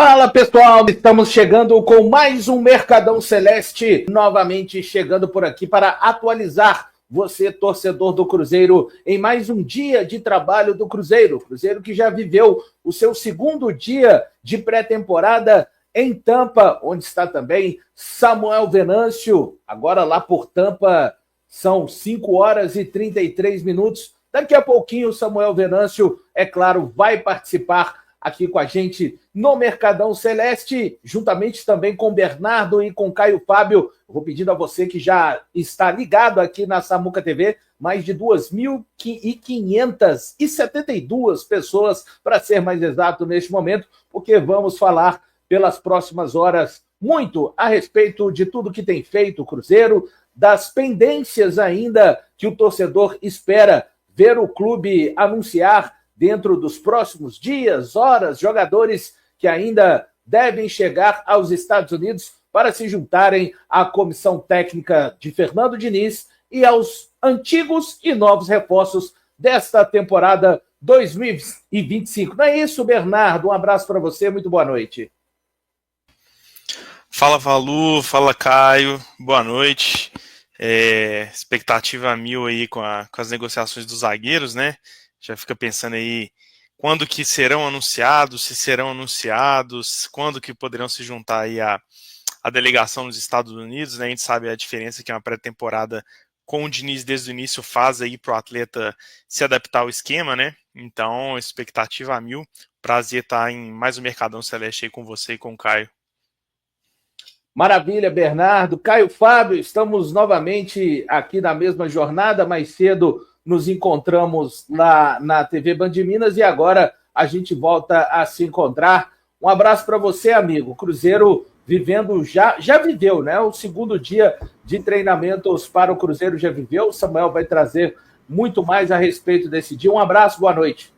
Fala pessoal, estamos chegando com mais um Mercadão Celeste, novamente chegando por aqui para atualizar você, torcedor do Cruzeiro, em mais um dia de trabalho do Cruzeiro. Cruzeiro que já viveu o seu segundo dia de pré-temporada em Tampa, onde está também Samuel Venâncio. Agora lá por Tampa são 5 horas e 33 minutos. Daqui a pouquinho o Samuel Venâncio, é claro, vai participar aqui com a gente no Mercadão Celeste, juntamente também com Bernardo e com Caio Fábio. Eu vou pedindo a você que já está ligado aqui na Samuca TV, mais de 2.572 pessoas, para ser mais exato neste momento, porque vamos falar pelas próximas horas muito a respeito de tudo que tem feito o Cruzeiro, das pendências ainda que o torcedor espera ver o clube anunciar dentro dos próximos dias, horas, jogadores que ainda devem chegar aos Estados Unidos para se juntarem à comissão técnica de Fernando Diniz e aos antigos e novos reforços desta temporada 2025. Não é isso, Bernardo? Um abraço para você, muito boa noite. Fala, Valu, fala, Caio, boa noite. Expectativa 1000 aí com as negociações dos zagueiros, né? Já fica pensando aí quando que serão anunciados, se serão anunciados, quando que poderão se juntar aí a delegação dos Estados Unidos, né? A gente sabe a diferença que uma pré-temporada com o Diniz desde o início faz aí para o atleta se adaptar ao esquema, né? Então, expectativa 1000. Prazer estar em mais um Mercadão Celeste aí com você e com o Caio. Maravilha, Bernardo. Caio Fábio, estamos novamente aqui na mesma jornada. Mais cedo nos encontramos lá na TV Band de Minas e agora a gente volta a se encontrar. Um abraço para você, amigo. Cruzeiro vivendo, já viveu, né? O segundo dia de treinamentos para o Cruzeiro já viveu. O Samuel vai trazer muito mais a respeito desse dia. Um abraço, boa noite.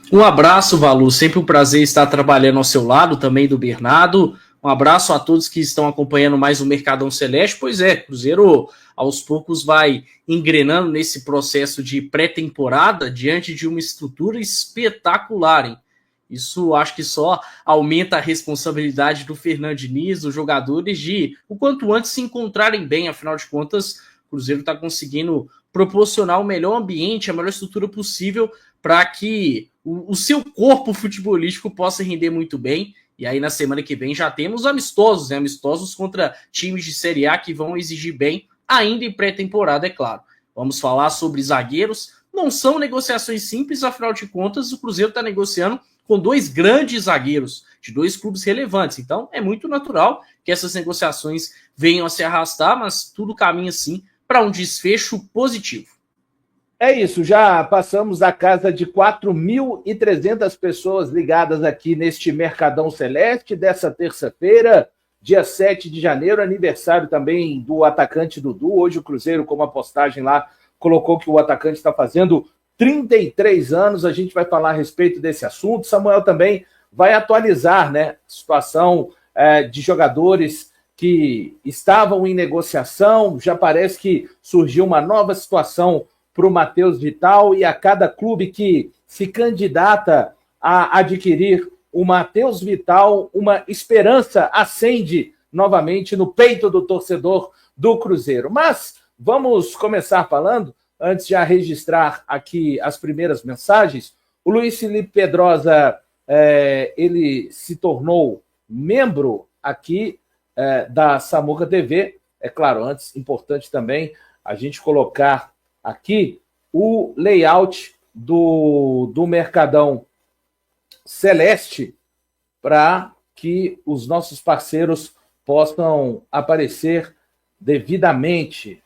Um abraço, Valu. Sempre um prazer estar trabalhando ao seu lado, também do Bernardo. Um abraço a todos que estão acompanhando mais o Mercadão Celeste. Pois é, Cruzeiro aos poucos vai engrenando nesse processo de pré-temporada diante de uma estrutura espetacular, hein? Isso acho que só aumenta a responsabilidade do Fernando Diniz, dos jogadores, de o quanto antes se encontrarem bem. Afinal de contas, o Cruzeiro está conseguindo proporcionar o melhor ambiente, a melhor estrutura possível para que o seu corpo futebolístico possa render muito bem. E aí na semana que vem já temos amistosos, né? Amistosos contra times de Série A que vão exigir bem, ainda em pré-temporada, é claro. Vamos falar sobre zagueiros. Não são negociações simples, afinal de contas, o Cruzeiro está negociando com 2 grandes zagueiros de 2 clubes relevantes. Então, é muito natural que essas negociações venham a se arrastar, mas tudo caminha, sim, para um desfecho positivo. É isso, já passamos da casa de 4.300 pessoas ligadas aqui neste Mercadão Celeste dessa terça-feira, dia 7 de janeiro, aniversário também do atacante Dudu. Hoje o Cruzeiro, como a postagem lá, colocou que o atacante está fazendo 33 anos. A gente vai falar a respeito desse assunto. Samuel também vai atualizar, né, a situação de jogadores que estavam em negociação. Já parece que surgiu uma nova situação para o Matheus Vital, e a cada clube que se candidata a adquirir o Matheus Vital, uma esperança acende novamente no peito do torcedor do Cruzeiro. Mas vamos começar falando, antes de registrar aqui as primeiras mensagens. O Luiz Felipe Pedrosa, ele se tornou membro aqui da Samuca TV. É claro, antes, importante também a gente colocar aqui o layout do Mercadão Celeste para que os nossos parceiros possam aparecer devidamente.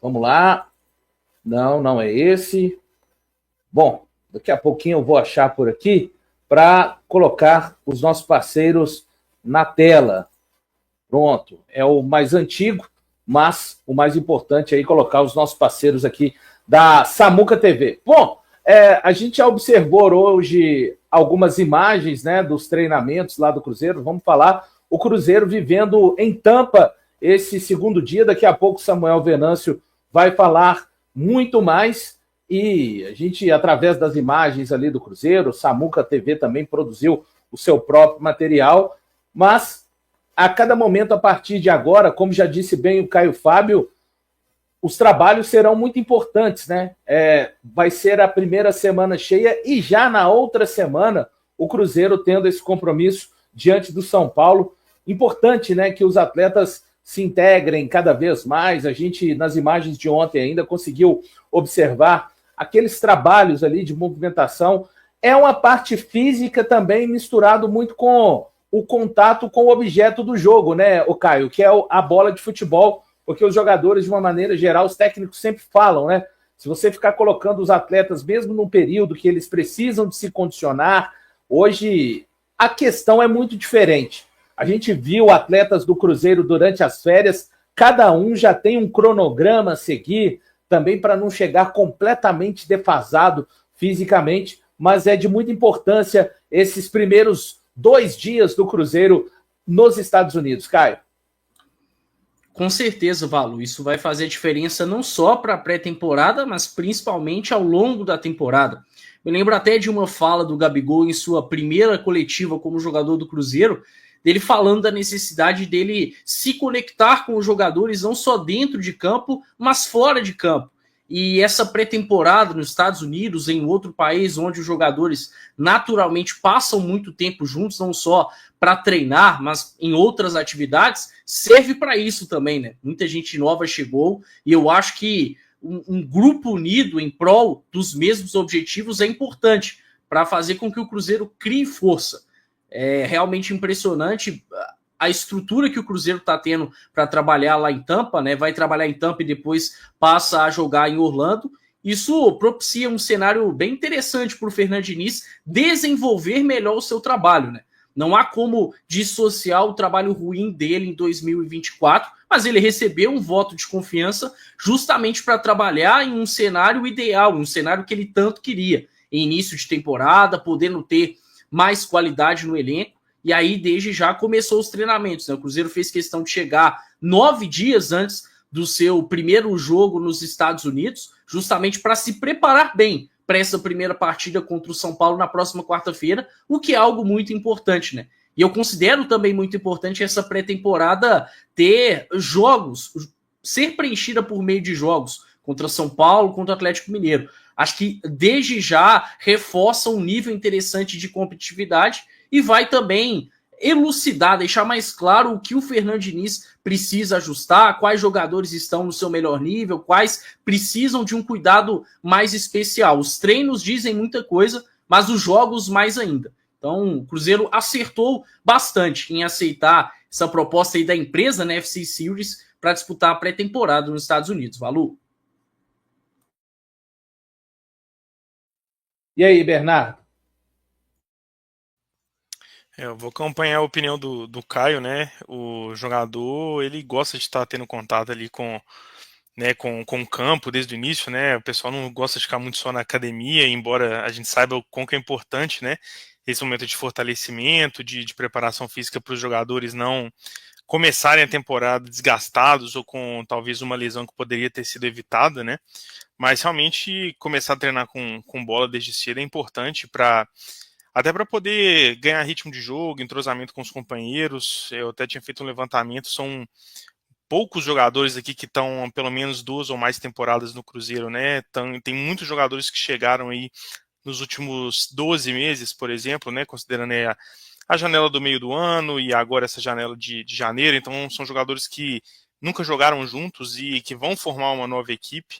Vamos lá. Não é esse. Bom, daqui a pouquinho eu vou achar por aqui para colocar os nossos parceiros na tela. Pronto, é o mais antigo, mas o mais importante é colocar os nossos parceiros aqui da Samuca TV. Bom, a gente já observou hoje algumas imagens, né, dos treinamentos lá do Cruzeiro. Vamos falar o Cruzeiro vivendo em Tampa esse segundo dia. Daqui a pouco Samuel Venâncio vai falar muito mais. E a gente, através das imagens ali do Cruzeiro, Samuca TV também produziu o seu próprio material, mas a cada momento, a partir de agora, como já disse bem o Caio Fábio, os trabalhos serão muito importantes, né? Vai ser a primeira semana cheia e já na outra semana o Cruzeiro tendo esse compromisso diante do São Paulo. Importante, né, que os atletas se integrem cada vez mais. A gente, nas imagens de ontem ainda, conseguiu observar aqueles trabalhos ali de movimentação. É uma parte física também misturado muito com o contato com o objeto do jogo, né, o Caio, que é a bola de futebol, porque os jogadores, de uma maneira geral, os técnicos sempre falam, né? Se você ficar colocando os atletas, mesmo num período que eles precisam de se condicionar, hoje a questão é muito diferente. A gente viu atletas do Cruzeiro durante as férias, cada um já tem um cronograma a seguir, também para não chegar completamente defasado fisicamente, mas é de muita importância esses primeiros 2 dias do Cruzeiro nos Estados Unidos, Caio. Com certeza, Valu, isso vai fazer diferença não só para a pré-temporada, mas principalmente ao longo da temporada. Me lembro até de uma fala do Gabigol em sua primeira coletiva como jogador do Cruzeiro, dele falando da necessidade dele se conectar com os jogadores não só dentro de campo, mas fora de campo. E essa pré-temporada nos Estados Unidos, em outro país onde os jogadores naturalmente passam muito tempo juntos, não só para treinar, mas em outras atividades, serve para isso também, né? Muita gente nova chegou e eu acho que um grupo unido em prol dos mesmos objetivos é importante para fazer com que o Cruzeiro crie força. É realmente impressionante a estrutura que o Cruzeiro está tendo para trabalhar lá em Tampa, né? Vai trabalhar em Tampa e depois passa a jogar em Orlando. Isso propicia um cenário bem interessante para o Fernando Diniz desenvolver melhor o seu trabalho, né? Não há como dissociar o trabalho ruim dele em 2024, mas ele recebeu um voto de confiança justamente para trabalhar em um cenário ideal, um cenário que ele tanto queria, em início de temporada, podendo ter mais qualidade no elenco. E aí, desde já, começou os treinamentos, né? O Cruzeiro fez questão de chegar 9 dias antes do seu primeiro jogo nos Estados Unidos, justamente para se preparar bem para essa primeira partida contra o São Paulo na próxima quarta-feira, o que é algo muito importante, né? E eu considero também muito importante essa pré-temporada ter jogos, ser preenchida por meio de jogos contra São Paulo, contra o Atlético Mineiro. Acho que desde já reforça um nível interessante de competitividade e vai também elucidar, deixar mais claro o que o Fernando Diniz precisa ajustar, quais jogadores estão no seu melhor nível, quais precisam de um cuidado mais especial. Os treinos dizem muita coisa, mas os jogos mais ainda. Então, o Cruzeiro acertou bastante em aceitar essa proposta aí da empresa, né, FC Series, para disputar a pré-temporada nos Estados Unidos. Valu? E aí, Bernardo? Eu vou acompanhar a opinião do Caio, né? O jogador, ele gosta de estar tendo contato ali com o campo desde o início, né? O pessoal não gosta de ficar muito só na academia, embora a gente saiba o quão que é importante, né? Esse momento de fortalecimento, de preparação física para os jogadores não começarem a temporada desgastados ou com talvez uma lesão que poderia ter sido evitada, né? Mas realmente começar a treinar com bola desde cedo é importante até para poder ganhar ritmo de jogo, entrosamento com os companheiros. Eu até tinha feito um levantamento, são poucos jogadores aqui que estão pelo menos 2 ou mais temporadas no Cruzeiro, né? Tem muitos jogadores que chegaram aí nos últimos 12 meses, por exemplo, né? Considerando a janela do meio do ano e agora essa janela de janeiro. Então são jogadores que nunca jogaram juntos e que vão formar uma nova equipe.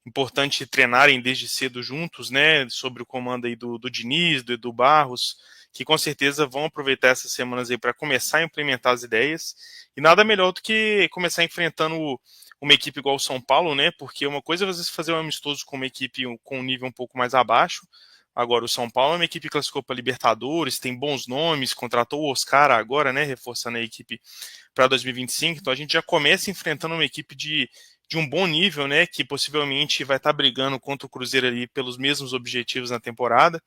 Importante treinarem desde cedo juntos, né, sobre o comando aí do Diniz, do Edu Barros, que com certeza vão aproveitar essas semanas aí para começar a implementar as ideias, e nada melhor do que começar enfrentando uma equipe igual o São Paulo, né, porque uma coisa é você fazer um amistoso com uma equipe com um nível um pouco mais abaixo. Agora, o São Paulo é uma equipe que classificou para Libertadores, tem bons nomes, contratou o Oscar agora, né, reforçando a equipe para 2025, então a gente já começa enfrentando uma equipe de um bom nível, né, que possivelmente vai estar brigando contra o Cruzeiro ali pelos mesmos objetivos na temporada,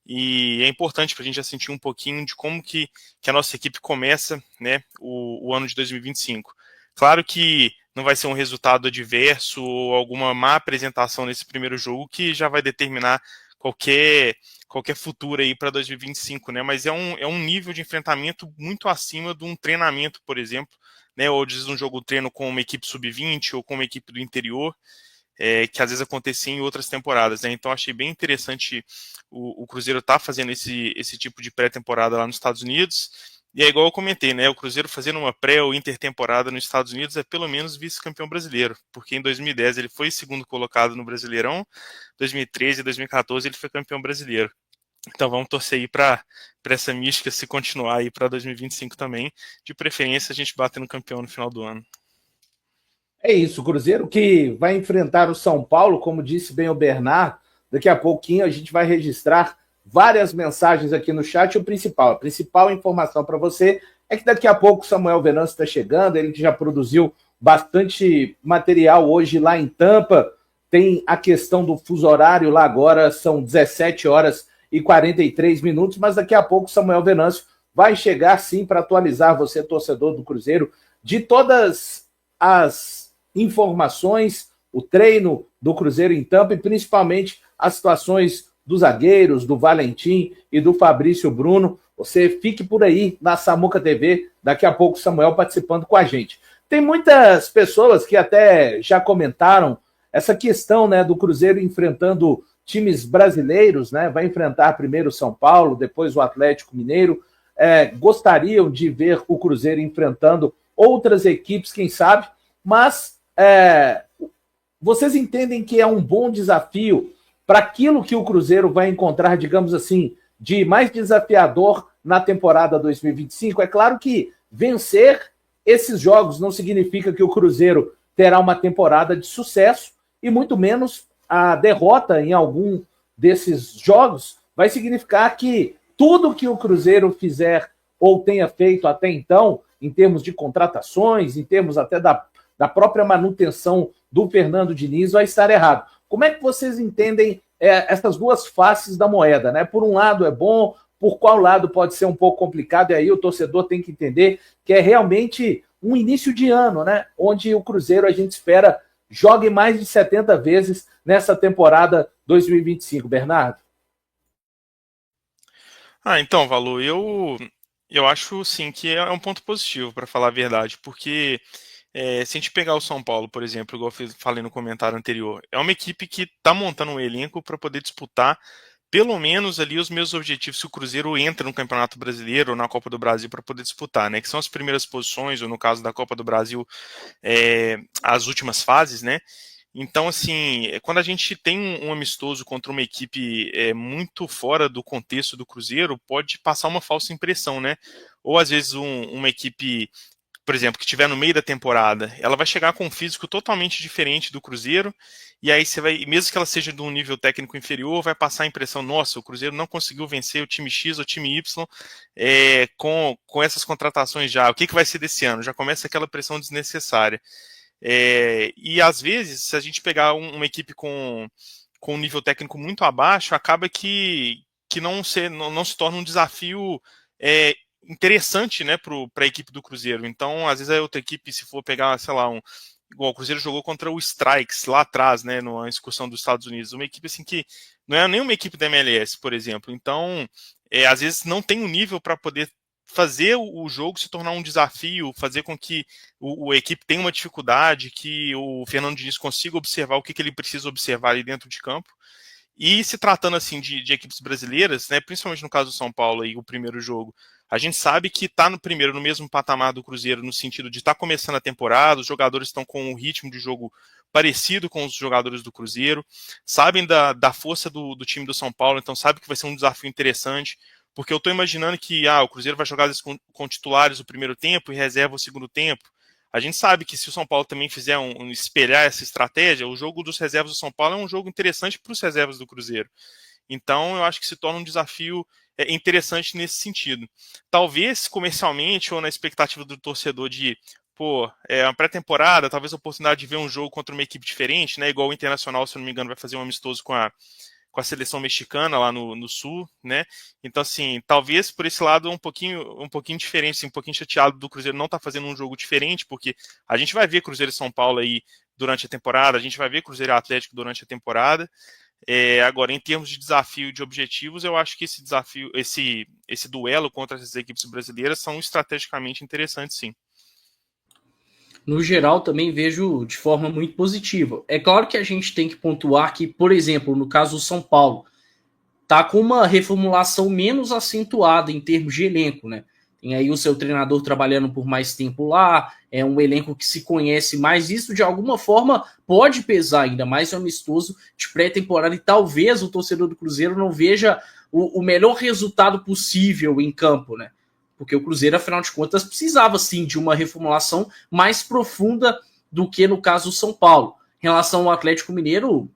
e é importante para a gente já sentir um pouquinho de como que a nossa equipe começa, né, o ano de 2025. Claro que não vai ser um resultado adverso ou alguma má apresentação nesse primeiro jogo que já vai determinar qualquer qualquer futuro aí para 2025, né? Mas é um nível de enfrentamento muito acima de um treinamento, por exemplo, né? Ou de um jogo treino com uma equipe sub-20 ou com uma equipe do interior, que às vezes acontecia em outras temporadas, né? Então achei bem interessante o Cruzeiro tá fazendo esse tipo de pré-temporada lá nos Estados Unidos. E é igual eu comentei, né? O Cruzeiro fazendo uma pré- ou intertemporada nos Estados Unidos é pelo menos vice-campeão brasileiro, porque em 2010 ele foi segundo colocado no Brasileirão, 2013 e 2014 ele foi campeão brasileiro. Então vamos torcer aí para essa mística se continuar aí para 2025 também. De preferência a gente batendo campeão no final do ano. É isso, o Cruzeiro que vai enfrentar o São Paulo, como disse bem o Bernardo. Daqui a pouquinho a gente vai registrar várias mensagens aqui no chat. A principal informação para você é que daqui a pouco o Samuel Venâncio está chegando, ele que já produziu bastante material hoje lá em Tampa. Tem a questão do fuso horário lá agora, são 17 horas e 43 minutos, mas daqui a pouco o Samuel Venâncio vai chegar sim para atualizar você, torcedor do Cruzeiro, de todas as informações, o treino do Cruzeiro em Tampa e principalmente as situações dos zagueiros, do Valentim e do Fabrício Bruno. Você fique por aí na Samuca TV, daqui a pouco o Samuel participando com a gente. Tem muitas pessoas que até já comentaram essa questão, né, do Cruzeiro enfrentando times brasileiros, né? Vai enfrentar primeiro o São Paulo, depois o Atlético Mineiro. Gostariam de ver o Cruzeiro enfrentando outras equipes, quem sabe, mas vocês entendem que é um bom desafio para aquilo que o Cruzeiro vai encontrar, digamos assim, de mais desafiador na temporada 2025? É claro que vencer esses jogos não significa que o Cruzeiro terá uma temporada de sucesso, e muito menos a derrota em algum desses jogos vai significar que tudo que o Cruzeiro fizer ou tenha feito até então, em termos de contratações, em termos até da própria manutenção do Fernando Diniz, vai estar errado. Como é que vocês entendem essas duas faces da moeda, né? Por um lado é bom, por qual lado pode ser um pouco complicado, e aí o torcedor tem que entender que é realmente um início de ano, né? Onde o Cruzeiro, a gente espera, jogue mais de 70 vezes nessa temporada 2025. Bernardo? Então, Valu, eu acho sim que é um ponto positivo, para falar a verdade, porque se a gente pegar o São Paulo, por exemplo, igual eu falei no comentário anterior, é uma equipe que está montando um elenco para poder disputar pelo menos ali os meus objetivos se o Cruzeiro entra no Campeonato Brasileiro ou na Copa do Brasil para poder disputar, né? Que são as primeiras posições, ou no caso da Copa do Brasil, as últimas fases, né? Então, assim, quando a gente tem um amistoso contra uma equipe muito fora do contexto do Cruzeiro, pode passar uma falsa impressão, né? Ou às vezes uma equipe, por exemplo, que estiver no meio da temporada, ela vai chegar com um físico totalmente diferente do Cruzeiro, e aí você vai, mesmo que ela seja de um nível técnico inferior, vai passar a impressão, nossa, o Cruzeiro não conseguiu vencer o time X ou o time Y com essas contratações já. O que vai ser desse ano? Já começa aquela pressão desnecessária. E às vezes, se a gente pegar uma equipe com um nível técnico muito abaixo, acaba que não se torna um desafio interessante, né, para a equipe do Cruzeiro. Então, às vezes a outra equipe, se for pegar, sei lá, igual o Cruzeiro jogou contra o Strikes lá atrás, né, numa excursão dos Estados Unidos, uma equipe assim que não é nem uma equipe da MLS, por exemplo. Então, às vezes não tem um nível para poder fazer o jogo se tornar um desafio, fazer com que a equipe tenha uma dificuldade, que o Fernando Diniz consiga observar o que ele precisa observar ali dentro de campo. E se tratando assim de equipes brasileiras, né, principalmente no caso do São Paulo, aí, o primeiro jogo, a gente sabe que está no mesmo patamar do Cruzeiro, no sentido de estar começando a temporada, os jogadores estão com um ritmo de jogo parecido com os jogadores do Cruzeiro, sabem da força do time do São Paulo, então sabe que vai ser um desafio interessante, porque eu estou imaginando que o Cruzeiro vai jogar com titulares o primeiro tempo e reserva o segundo tempo. A gente sabe que se o São Paulo também fizer espelhar essa estratégia, o jogo dos reservas do São Paulo é um jogo interessante para os reservas do Cruzeiro. Então, eu acho que se torna um desafio interessante nesse sentido. Talvez comercialmente ou na expectativa do torcedor de, uma pré-temporada, talvez a oportunidade de ver um jogo contra uma equipe diferente, né? Igual o Internacional, se eu não me engano, vai fazer um amistoso com a seleção mexicana lá no Sul, né? Então, assim, talvez por esse lado um pouquinho diferente, assim, um pouquinho chateado do Cruzeiro não estar fazendo um jogo diferente, porque a gente vai ver Cruzeiro e São Paulo aí durante a temporada, a gente vai ver Cruzeiro e Atlético durante a temporada, Agora, em termos de desafio e de objetivos, eu acho que esse desafio, esse duelo contra essas equipes brasileiras são estrategicamente interessantes, sim. No geral, também vejo de forma muito positiva. É claro que a gente tem que pontuar que, por exemplo, no caso do São Paulo, tá com uma reformulação menos acentuada em termos de elenco, né? Tem aí o seu treinador trabalhando por mais tempo lá, é um elenco que se conhece mais. Isso, de alguma forma, pode pesar, ainda mais amistoso de pré-temporada, e talvez o torcedor do Cruzeiro não veja o melhor resultado possível em campo, né? Porque o Cruzeiro, afinal de contas, precisava, sim, de uma reformulação mais profunda do que, no caso, o São Paulo. Em relação ao Atlético Mineiro,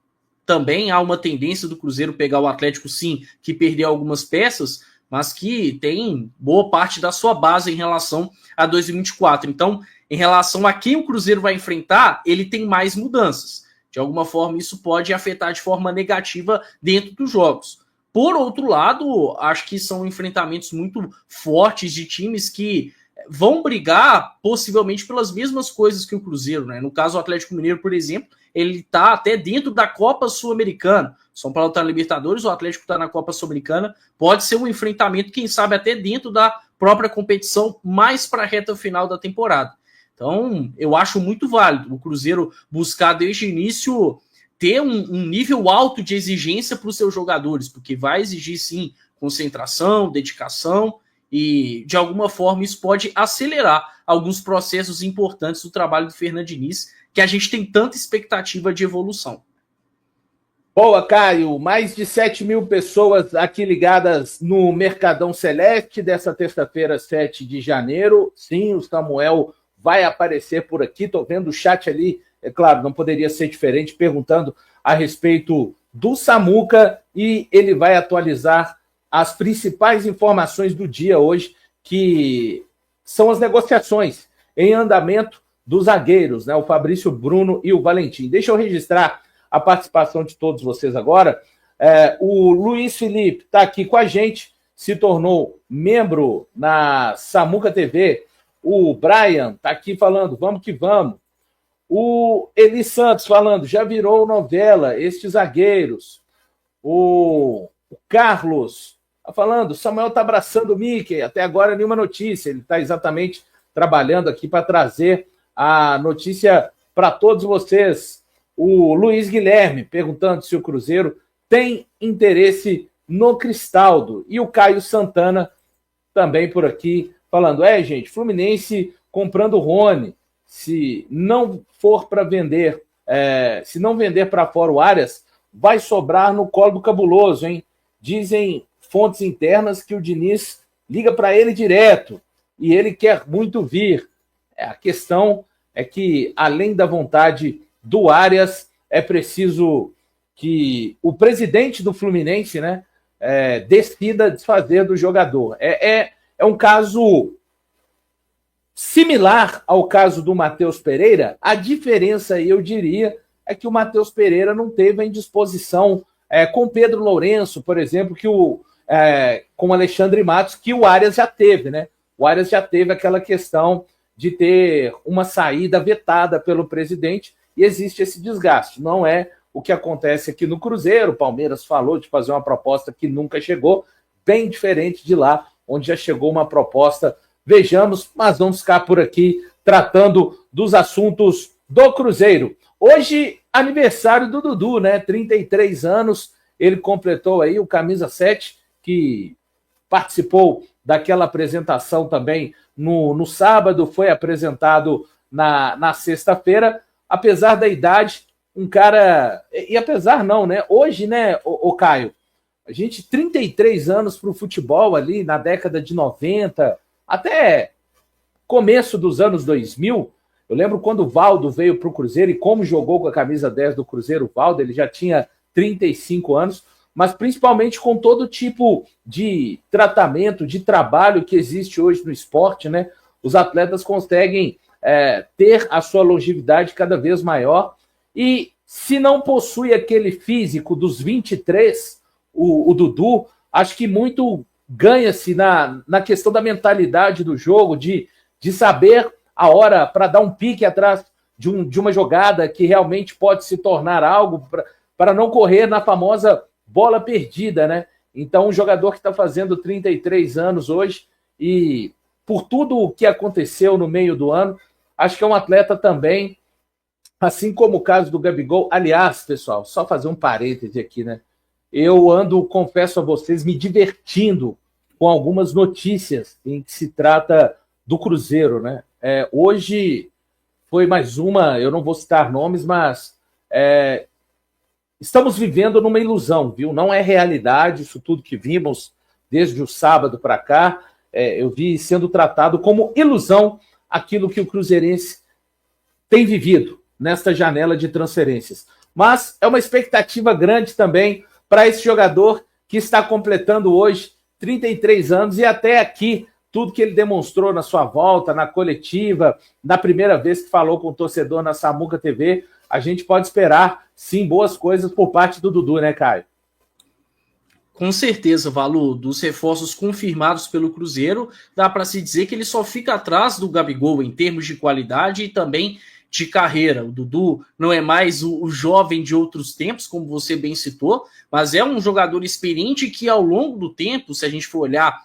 também há uma tendência do Cruzeiro pegar o Atlético, sim, que perdeu algumas peças, mas que tem boa parte da sua base em relação a 2024. Então, em relação a quem o Cruzeiro vai enfrentar, ele tem mais mudanças. De alguma forma, isso pode afetar de forma negativa dentro dos jogos. Por outro lado, acho que são enfrentamentos muito fortes de times que vão brigar possivelmente pelas mesmas coisas que o Cruzeiro, né? No caso, o Atlético Mineiro, por exemplo, ele está até dentro da Copa Sul-Americana. São Paulo está na Libertadores, o Atlético está na Copa Sul-Americana. Pode ser um enfrentamento, quem sabe, até dentro da própria competição, mais para a reta final da temporada. Então, eu acho muito válido o Cruzeiro buscar desde o início ter um nível alto de exigência para os seus jogadores, porque vai exigir, sim, concentração, dedicação, e, de alguma forma, isso pode acelerar alguns processos importantes do trabalho do Fernando Diniz, que a gente tem tanta expectativa de evolução. Boa, Caio. Mais de 7 mil pessoas aqui ligadas no Mercadão Celeste dessa terça-feira, 7 de janeiro. Sim, o Samuel vai aparecer por aqui. Estou vendo o chat ali. É claro, não poderia ser diferente, perguntando a respeito do Samuca, e ele vai atualizar as principais informações do dia hoje, que são as negociações em andamento dos zagueiros, né? O Fabrício Bruno e o Valentim. Deixa eu registrar a participação de todos vocês agora. O Luiz Felipe está aqui com a gente, se tornou membro na Samuca TV. O Brian está aqui falando, vamos que vamos. O Eli Santos falando, já virou novela, estes zagueiros. O Carlos está falando, Samuel está abraçando o Mickey, até agora nenhuma notícia. Ele está exatamente trabalhando aqui para trazer a notícia para todos vocês. O Luiz Guilherme perguntando se o Cruzeiro tem interesse no Cristaldo. E o Caio Santana também por aqui falando, gente, Fluminense comprando o Rony. Se não for para vender, se não vender para fora o Arias, vai sobrar no colo do cabuloso, hein? Dizem fontes internas que o Diniz liga para ele direto e ele quer muito vir. A questão é que, além da vontade do Arias, é preciso que o presidente do Fluminense, né, decida desfazer do jogador. É um caso similar ao caso do Matheus Pereira. A diferença, eu diria, é que o Matheus Pereira não teve a indisposição com Pedro Lourenço, por exemplo, com o Alexandre Matos, que o Arias já teve, né? O Arias já teve aquela questão de ter uma saída vetada pelo presidente, e existe esse desgaste. Não é o que acontece aqui no Cruzeiro. O Palmeiras falou de fazer uma proposta que nunca chegou, bem diferente de lá, onde já chegou uma proposta. Vejamos, mas vamos ficar por aqui tratando dos assuntos do Cruzeiro. Hoje, aniversário do Dudu, né? 33 anos, ele completou aí o camisa 7, que participou daquela apresentação também no sábado, foi apresentado na sexta-feira. Apesar da idade, um cara... E apesar não, né? Hoje, né, o Caio, a gente, 33 anos para o futebol ali, na década de 90, até começo dos anos 2000, eu lembro quando o Valdo veio para o Cruzeiro e como jogou com a camisa 10 do Cruzeiro, o Valdo, ele já tinha 35 anos, mas principalmente com todo tipo de tratamento, de trabalho que existe hoje no esporte, né? Os atletas conseguem ter a sua longevidade cada vez maior, e se não possui aquele físico dos 23, o Dudu, acho que muito ganha-se na questão da mentalidade do jogo, de saber a hora para dar um pique atrás de uma jogada que realmente pode se tornar algo para não correr na famosa bola perdida, né? Então, um jogador que está fazendo 33 anos hoje e por tudo o que aconteceu no meio do ano, acho que é um atleta também, assim como o caso do Gabigol. Aliás, pessoal, só fazer um parêntese aqui, né? Eu ando, confesso a vocês, me divertindo com algumas notícias em que se trata do Cruzeiro, né? Hoje foi mais uma, eu não vou citar nomes, mas estamos vivendo numa ilusão, viu? Não é realidade isso tudo que vimos desde o sábado para cá. Eu vi sendo tratado como ilusão aquilo que o cruzeirense tem vivido nesta janela de transferências. Mas é uma expectativa grande também para esse jogador que está completando hoje 33 anos e até aqui tudo que ele demonstrou na sua volta, na coletiva, na primeira vez que falou com o torcedor na Samuca TV, a gente pode esperar, sim, boas coisas por parte do Dudu, né, Caio? Com certeza, Valu, dos reforços confirmados pelo Cruzeiro, dá para se dizer que ele só fica atrás do Gabigol em termos de qualidade e também de carreira. O Dudu não é mais o jovem de outros tempos, como você bem citou, mas é um jogador experiente que ao longo do tempo, se a gente for olhar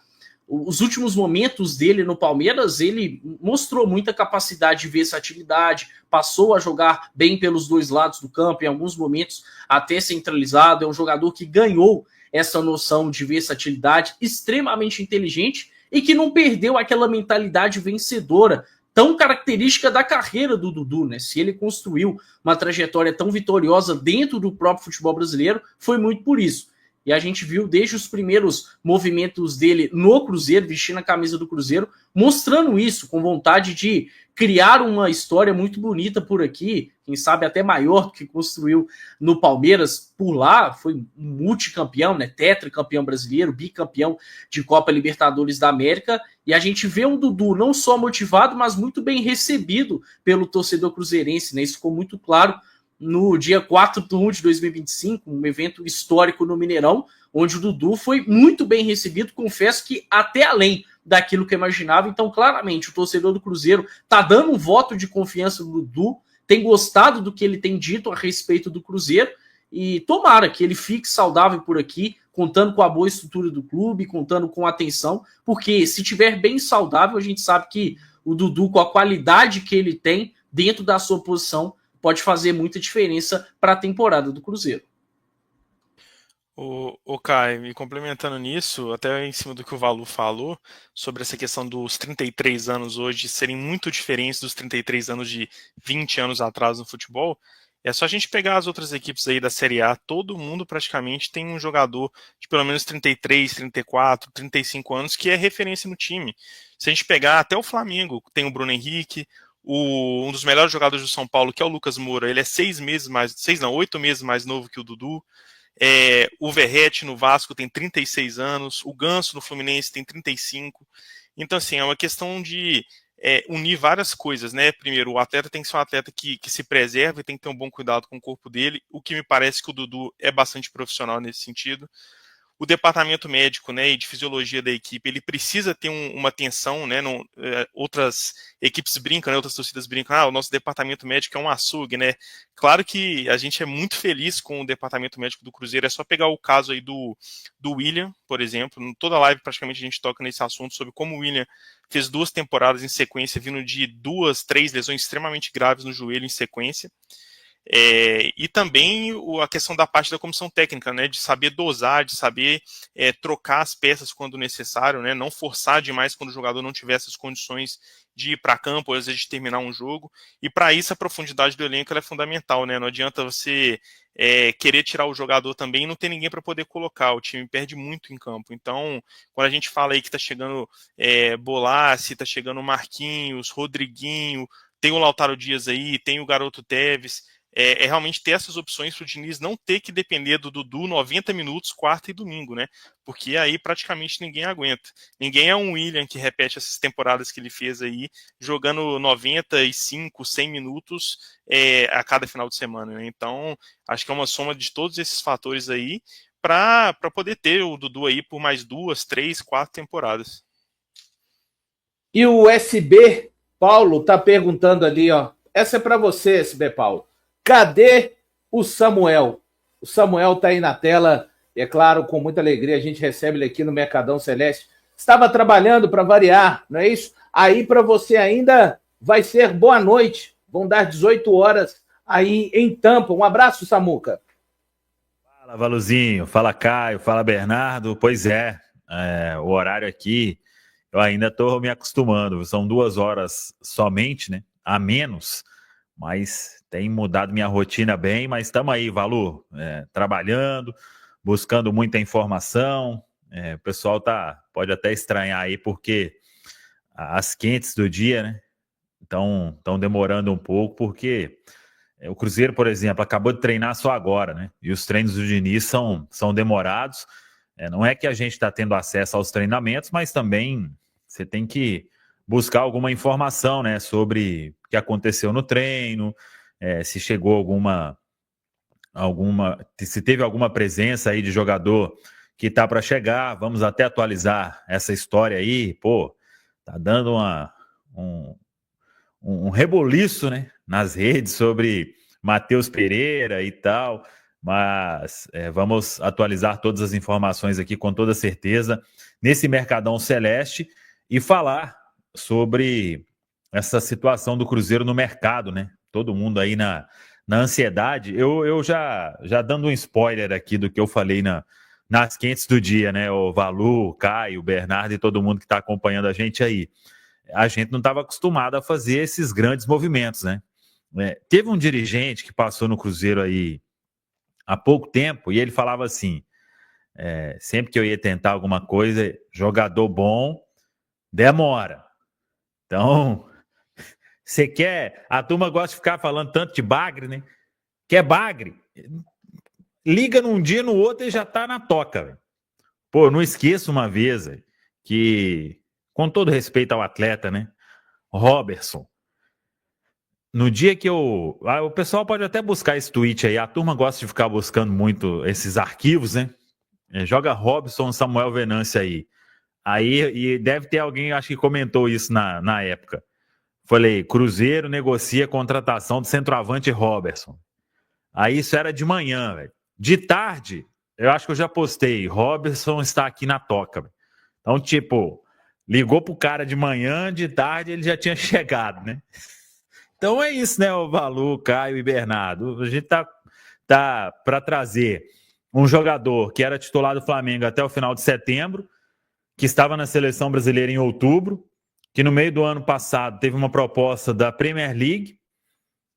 os últimos momentos dele no Palmeiras, ele mostrou muita capacidade de versatilidade, passou a jogar bem pelos dois lados do campo, em alguns momentos até centralizado. É um jogador que ganhou essa noção de versatilidade, extremamente inteligente e que não perdeu aquela mentalidade vencedora tão característica da carreira do Dudu, né? Se ele construiu uma trajetória tão vitoriosa dentro do próprio futebol brasileiro, foi muito por isso. E a gente viu desde os primeiros movimentos dele no Cruzeiro, vestindo a camisa do Cruzeiro, mostrando isso, com vontade de criar uma história muito bonita por aqui, quem sabe até maior do que construiu no Palmeiras. Por lá, foi multicampeão, né? Tetracampeão brasileiro, bicampeão de Copa Libertadores da América. E a gente vê um Dudu não só motivado, mas muito bem recebido pelo torcedor cruzeirense, né? Isso ficou muito claro no dia 4 de 1 de 2025, um evento histórico no Mineirão, onde o Dudu foi muito bem recebido, confesso que até além daquilo que eu imaginava. Então, claramente, o torcedor do Cruzeiro está dando um voto de confiança no Dudu, tem gostado do que ele tem dito a respeito do Cruzeiro, e tomara que ele fique saudável por aqui, contando com a boa estrutura do clube, contando com atenção, porque se tiver bem saudável, a gente sabe que o Dudu, com a qualidade que ele tem dentro da sua posição, pode fazer muita diferença para a temporada do Cruzeiro. O Caio, e complementando nisso, até em cima do que o Valu falou, sobre essa questão dos 33 anos hoje serem muito diferentes dos 33 anos de 20 anos atrás no futebol, é só a gente pegar as outras equipes aí da Série A, todo mundo praticamente tem um jogador de pelo menos 33, 34, 35 anos que é referência no time. Se a gente pegar até o Flamengo, tem o Bruno Henrique, um dos melhores jogadores do São Paulo, que é o Lucas Moura, ele é 8 meses mais novo que o Dudu. O Verratti no Vasco tem 36 anos, o Ganso no Fluminense tem 35. Então, assim, é uma questão de unir várias coisas, né? Primeiro, o atleta tem que ser um atleta que se preserva e tem que ter um bom cuidado com o corpo dele, o que me parece que o Dudu é bastante profissional nesse sentido. O departamento médico, né, e de fisiologia da equipe, ele precisa ter uma atenção, né, outras equipes brincam, né, outras torcidas brincam, o nosso departamento médico é um açougue, né. Claro que a gente é muito feliz com o departamento médico do Cruzeiro, é só pegar o caso aí do William, por exemplo, em toda live praticamente a gente toca nesse assunto sobre como o William fez 2 temporadas em sequência, vindo de 2, 3 lesões extremamente graves no joelho em sequência. E também a questão da parte da comissão técnica, né, de saber dosar, de saber trocar as peças quando necessário, né, não forçar demais quando o jogador não tiver essas condições de ir para campo, ou às vezes de terminar um jogo, e para isso a profundidade do elenco ela é fundamental, né, não adianta você querer tirar o jogador também e não ter ninguém para poder colocar, o time perde muito em campo. Então, quando a gente fala aí que está chegando Bolassi, está chegando Marquinhos, Rodriguinho, tem o Lautaro Dias aí, tem o Garoto Teves, realmente ter essas opções para o Diniz não ter que depender do Dudu 90 minutos, quarta e domingo, né? Porque aí praticamente ninguém aguenta. Ninguém é um William que repete essas temporadas que ele fez aí, jogando 95, 100 minutos a cada final de semana, né? Então, acho que é uma soma de todos esses fatores aí para poder ter o Dudu aí por mais 2, 3, 4 temporadas. E o SB Paulo tá perguntando ali, ó. Essa é para você, SB Paulo. Cadê o Samuel? O Samuel está aí na tela, e é claro, com muita alegria a gente recebe ele aqui no Mercadão Celeste. Estava trabalhando para variar, não é isso? Aí para você ainda vai ser boa noite. Vão dar 18 horas aí em Tampa. Um abraço, Samuca. Fala, Valuzinho. Fala, Caio. Fala, Bernardo. Pois é, o horário aqui, eu ainda estou me acostumando. São 2 horas somente, né? A menos, mas tem mudado minha rotina bem. Mas estamos aí, Valu, trabalhando, buscando muita informação. O pessoal pode até estranhar aí, porque as quentes do dia, né? Estão demorando um pouco, porque o Cruzeiro, por exemplo, acabou de treinar só agora, né? E os treinos do Diniz são demorados. Não é que a gente está tendo acesso aos treinamentos, mas também você tem que buscar alguma informação, né? Sobre o que aconteceu no treino, se chegou se teve alguma presença aí de jogador que tá para chegar. Vamos até atualizar essa história aí. Pô, tá dando um reboliço, né, nas redes sobre Matheus Pereira e tal, mas vamos atualizar todas as informações aqui com toda certeza nesse Mercadão Celeste e falar sobre essa situação do Cruzeiro no mercado, né? Todo mundo aí na ansiedade. Eu já dando um spoiler aqui do que eu falei nas quentes do dia, né? O Valu, o Caio, o Bernardo e todo mundo que está acompanhando a gente aí. A gente não estava acostumado a fazer esses grandes movimentos, né? Teve um dirigente que passou no Cruzeiro aí há pouco tempo e ele falava assim, sempre que eu ia tentar alguma coisa, jogador bom demora. Então, você quer... A turma gosta de ficar falando tanto de bagre, né? Quer bagre? Liga num dia, no outro e já tá na toca, velho. Pô, não esqueço uma vez, véio, que... Com todo respeito ao atleta, né? Robertson. No dia que o pessoal pode até buscar esse tweet aí. A turma gosta de ficar buscando muito esses arquivos, né? Joga Robson, Samuel Venâncio aí. Aí, e deve ter alguém, acho que comentou isso na época. Falei, Cruzeiro negocia a contratação do centroavante Robertson. Aí isso era de manhã, velho. De tarde, eu acho que eu já postei. Robertson está aqui na toca, véio. Então, tipo... Ligou pro cara de manhã, de tarde ele já tinha chegado, né? Então é isso, né, o Valu, Caio e Bernardo. A gente tá para trazer um jogador que era titular do Flamengo até o final de setembro, que estava na seleção brasileira em outubro, que no meio do ano passado teve uma proposta da Premier League,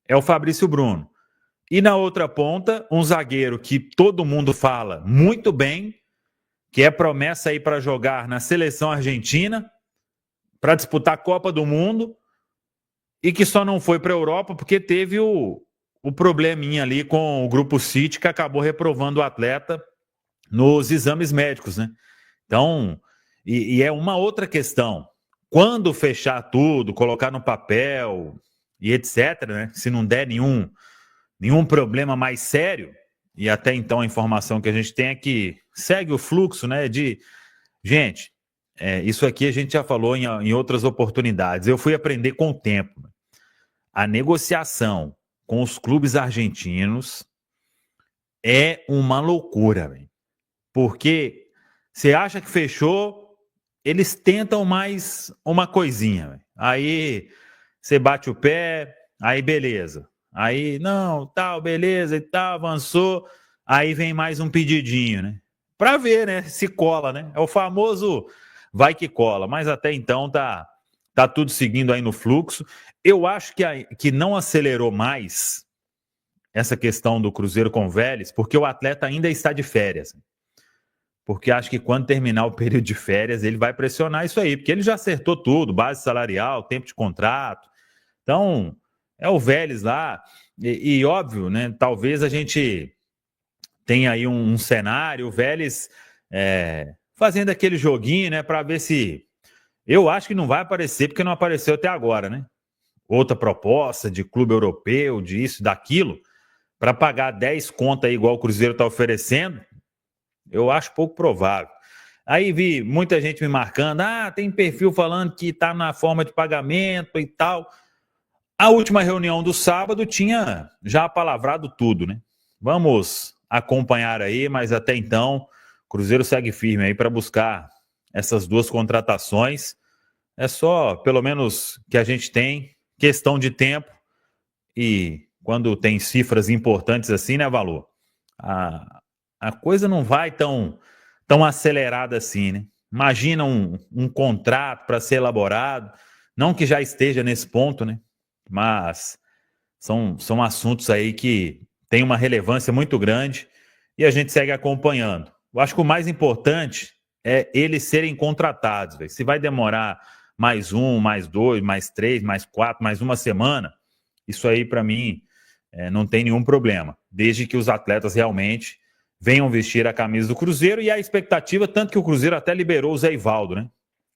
é o Fabrício Bruno. E na outra ponta, um zagueiro que todo mundo fala muito bem, que é promessa aí para jogar na seleção argentina, para disputar a Copa do Mundo, e que só não foi para a Europa porque teve o probleminha ali com o Grupo City, que acabou reprovando o atleta nos exames médicos, né? Então, e é uma outra questão. Quando fechar tudo, colocar no papel e etc., né? Se não der nenhum problema mais sério, e até então a informação que a gente tem é que segue o fluxo, né? Gente, isso aqui a gente já falou em outras oportunidades. Eu fui aprender com o tempo. Né? A negociação com os clubes argentinos é uma loucura, véio. Porque você acha que fechou, eles tentam mais uma coisinha. Véio. Aí você bate o pé, aí beleza. Aí, não, tal, beleza e tal, avançou. Aí vem mais um pedidinho, né? Pra ver, né? Se cola, né? É o famoso vai que cola. Mas até então tá tudo seguindo aí no fluxo. Eu acho que não acelerou mais essa questão do Cruzeiro com o Vélez, porque o atleta ainda está de férias. Porque acho que quando terminar o período de férias, ele vai pressionar isso aí, porque ele já acertou tudo, base salarial, tempo de contrato. Então... É o Vélez lá, e óbvio, né? Talvez a gente tenha aí um cenário, o Vélez fazendo aquele joguinho, né? Para ver se... Eu acho que não vai aparecer, porque não apareceu até agora, né? Outra proposta de clube europeu, disso, daquilo, para pagar 10 contas aí, igual o Cruzeiro está oferecendo, eu acho pouco provável. Aí vi muita gente me marcando, tem perfil falando que está na forma de pagamento e tal... A última reunião do sábado tinha já apalavrado tudo, né? Vamos acompanhar aí, mas até então o Cruzeiro segue firme aí para buscar essas duas contratações. É só, pelo menos, que a gente tem questão de tempo e quando tem cifras importantes assim, né, Valor? A coisa não vai tão acelerada assim, né? Imagina um contrato para ser elaborado, não que já esteja nesse ponto, né? Mas são assuntos aí que têm uma relevância muito grande e a gente segue acompanhando. Eu acho que o mais importante é eles serem contratados, véio. Se vai demorar mais um, mais dois, mais três, mais quatro, mais uma semana, isso aí para mim não tem nenhum problema, desde que os atletas realmente venham vestir a camisa do Cruzeiro e a expectativa, tanto que o Cruzeiro até liberou o Zé Ivaldo, né?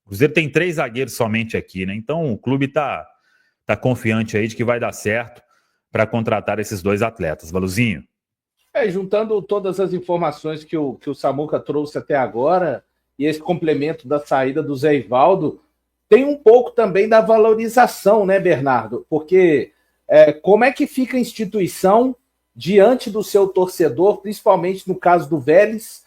O Cruzeiro tem 3 zagueiros somente aqui, né? Então o clube tá confiante aí de que vai dar certo para contratar esses 2 atletas. Valuzinho? Juntando todas as informações que o Samuca trouxe até agora e esse complemento da saída do Zé Ivaldo, tem um pouco também da valorização, né, Bernardo? Porque como é que fica a instituição diante do seu torcedor, principalmente no caso do Vélez,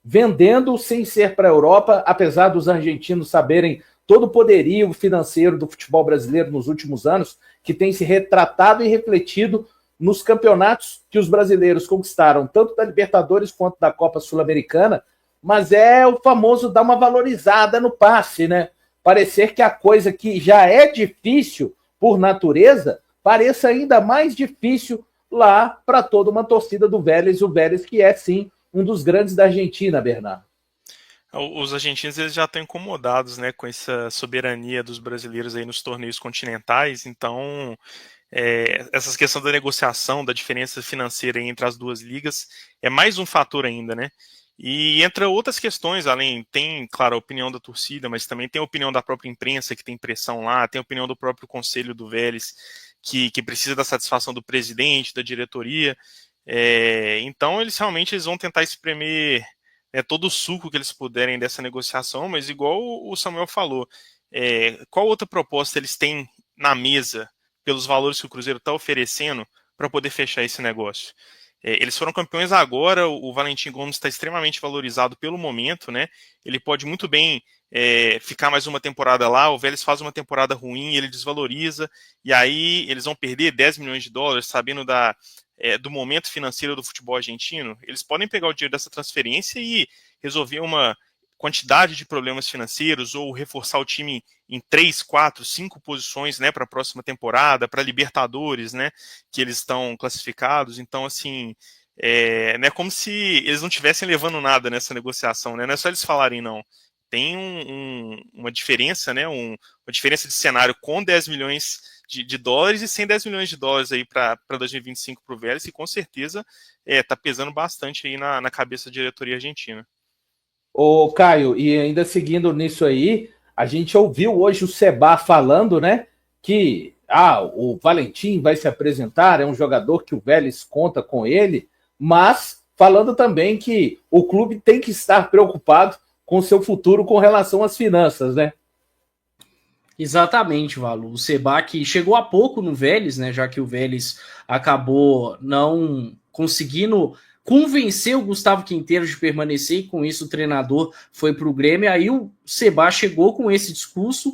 vendendo sem ser para a Europa, apesar dos argentinos saberem todo o poderio financeiro do futebol brasileiro nos últimos anos, que tem se retratado e refletido nos campeonatos que os brasileiros conquistaram, tanto da Libertadores quanto da Copa Sul-Americana, mas é o famoso dar uma valorizada no passe, né? Parecer que a coisa que já é difícil por natureza, pareça ainda mais difícil lá para toda uma torcida do Vélez, o Vélez que é, sim, um dos grandes da Argentina, Bernardo. Os argentinos eles já estão incomodados, né, com essa soberania dos brasileiros aí nos torneios continentais, então essas questões da negociação, da diferença financeira entre as duas ligas é mais um fator ainda, né? E entra outras questões, tem, claro, a opinião da torcida, mas também tem a opinião da própria imprensa, que tem pressão lá, tem a opinião do próprio conselho do Vélez, que precisa da satisfação do presidente, da diretoria. Então, eles vão tentar espremer todo o suco que eles puderem dessa negociação, mas igual o Samuel falou, qual outra proposta eles têm na mesa, pelos valores que o Cruzeiro está oferecendo, para poder fechar esse negócio? Eles foram campeões agora, o Valentim Gomes está extremamente valorizado pelo momento, né? Ele pode muito bem ficar mais uma temporada lá, o Vélez faz uma temporada ruim, ele desvaloriza, e aí eles vão perder 10 milhões de dólares, sabendo do momento financeiro do futebol argentino. Eles podem pegar o dinheiro dessa transferência e resolver uma quantidade de problemas financeiros ou reforçar o time em 3, 4, 5 posições, né, para a próxima temporada, para Libertadores, né, que eles estão classificados. Então, assim, não é como se eles não estivessem levando nada nessa negociação, né? Não é só eles falarem, não. Tem uma diferença, né, uma diferença de cenário com 10 milhões de dólares e 110 milhões de dólares aí para 2025 para o Vélez, e com certeza está pesando bastante aí na cabeça da diretoria argentina. Ô, Caio, e ainda seguindo nisso aí, a gente ouviu hoje o Seba falando, né, que o Valentim vai se apresentar, é um jogador que o Vélez conta com ele, mas falando também que o clube tem que estar preocupado com o seu futuro com relação às finanças, né? Exatamente, Valu. O Seba que chegou há pouco no Vélez, né, já que o Vélez acabou não conseguindo convencer o Gustavo Quinteiro de permanecer, e com isso o treinador foi para o Grêmio. Aí o Seba chegou com esse discurso,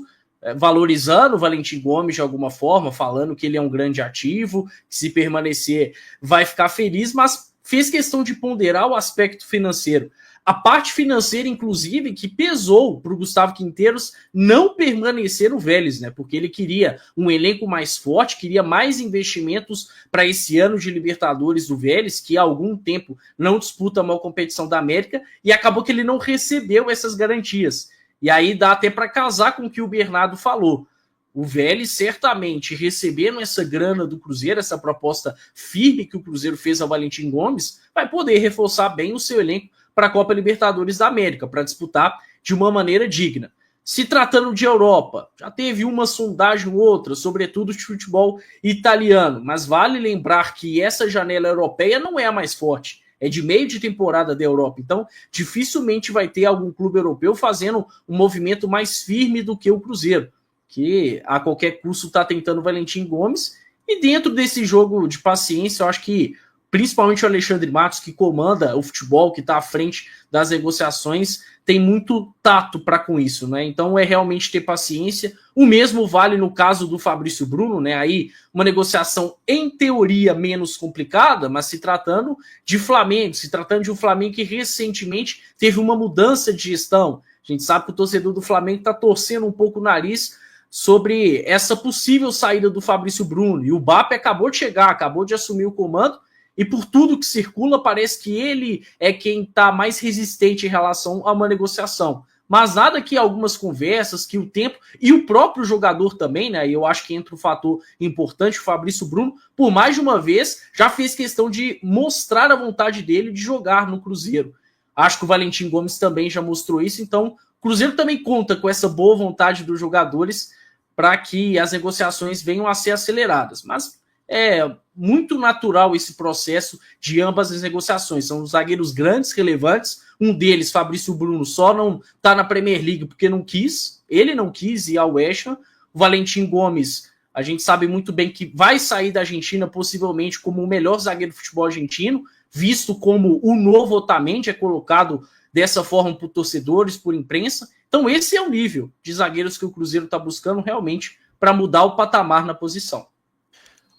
valorizando o Valentim Gomes de alguma forma, falando que ele é um grande ativo, que se permanecer vai ficar feliz, mas fez questão de ponderar o aspecto financeiro. A parte financeira, inclusive, que pesou para o Gustavo Quinteiros não permanecer no Vélez, né? Porque ele queria um elenco mais forte, queria mais investimentos para esse ano de Libertadores do Vélez, que há algum tempo não disputa a maior competição da América, e acabou que ele não recebeu essas garantias. E aí dá até para casar com o que o Bernardo falou. O Vélez, certamente, recebendo essa grana do Cruzeiro, essa proposta firme que o Cruzeiro fez ao Valentim Gomes, vai poder reforçar bem o seu elenco para a Copa Libertadores da América, para disputar de uma maneira digna. Se tratando de Europa, já teve uma sondagem ou outra, sobretudo de futebol italiano, mas vale lembrar que essa janela europeia não é a mais forte, é de meio de temporada da Europa, então dificilmente vai ter algum clube europeu fazendo um movimento mais firme do que o Cruzeiro, que a qualquer custo está tentando o Valentim Gomes, e dentro desse jogo de paciência, eu acho que principalmente o Alexandre Matos, que comanda o futebol, que está à frente das negociações, tem muito tato para com isso, né? Então é realmente ter paciência. O mesmo vale no caso do Fabrício Bruno, né? Aí uma negociação em teoria menos complicada, mas se tratando de Flamengo, se tratando de um Flamengo que recentemente teve uma mudança de gestão. A gente sabe que o torcedor do Flamengo está torcendo um pouco o nariz sobre essa possível saída do Fabrício Bruno. E o BAP acabou de chegar, acabou de assumir o comando, e por tudo que circula, parece que ele é quem está mais resistente em relação a uma negociação. Mas nada que algumas conversas, que o tempo, e o próprio jogador também, né? E eu acho que entra um fator importante, o Fabrício Bruno, por mais de uma vez, já fez questão de mostrar a vontade dele de jogar no Cruzeiro. Acho que o Valentim Gomes também já mostrou isso, então o Cruzeiro também conta com essa boa vontade dos jogadores para que as negociações venham a ser aceleradas. Mas é muito natural esse processo de ambas as negociações. São zagueiros grandes, relevantes. Um deles, Fabrício Bruno, só não está na Premier League porque não quis. Ele não quis ir ao West Ham. O Valentim Gomes, a gente sabe muito bem que vai sair da Argentina possivelmente como o melhor zagueiro do futebol argentino, visto como o novo Otamendi é colocado dessa forma por torcedores, por imprensa. Então esse é o nível de zagueiros que o Cruzeiro está buscando realmente para mudar o patamar na posição.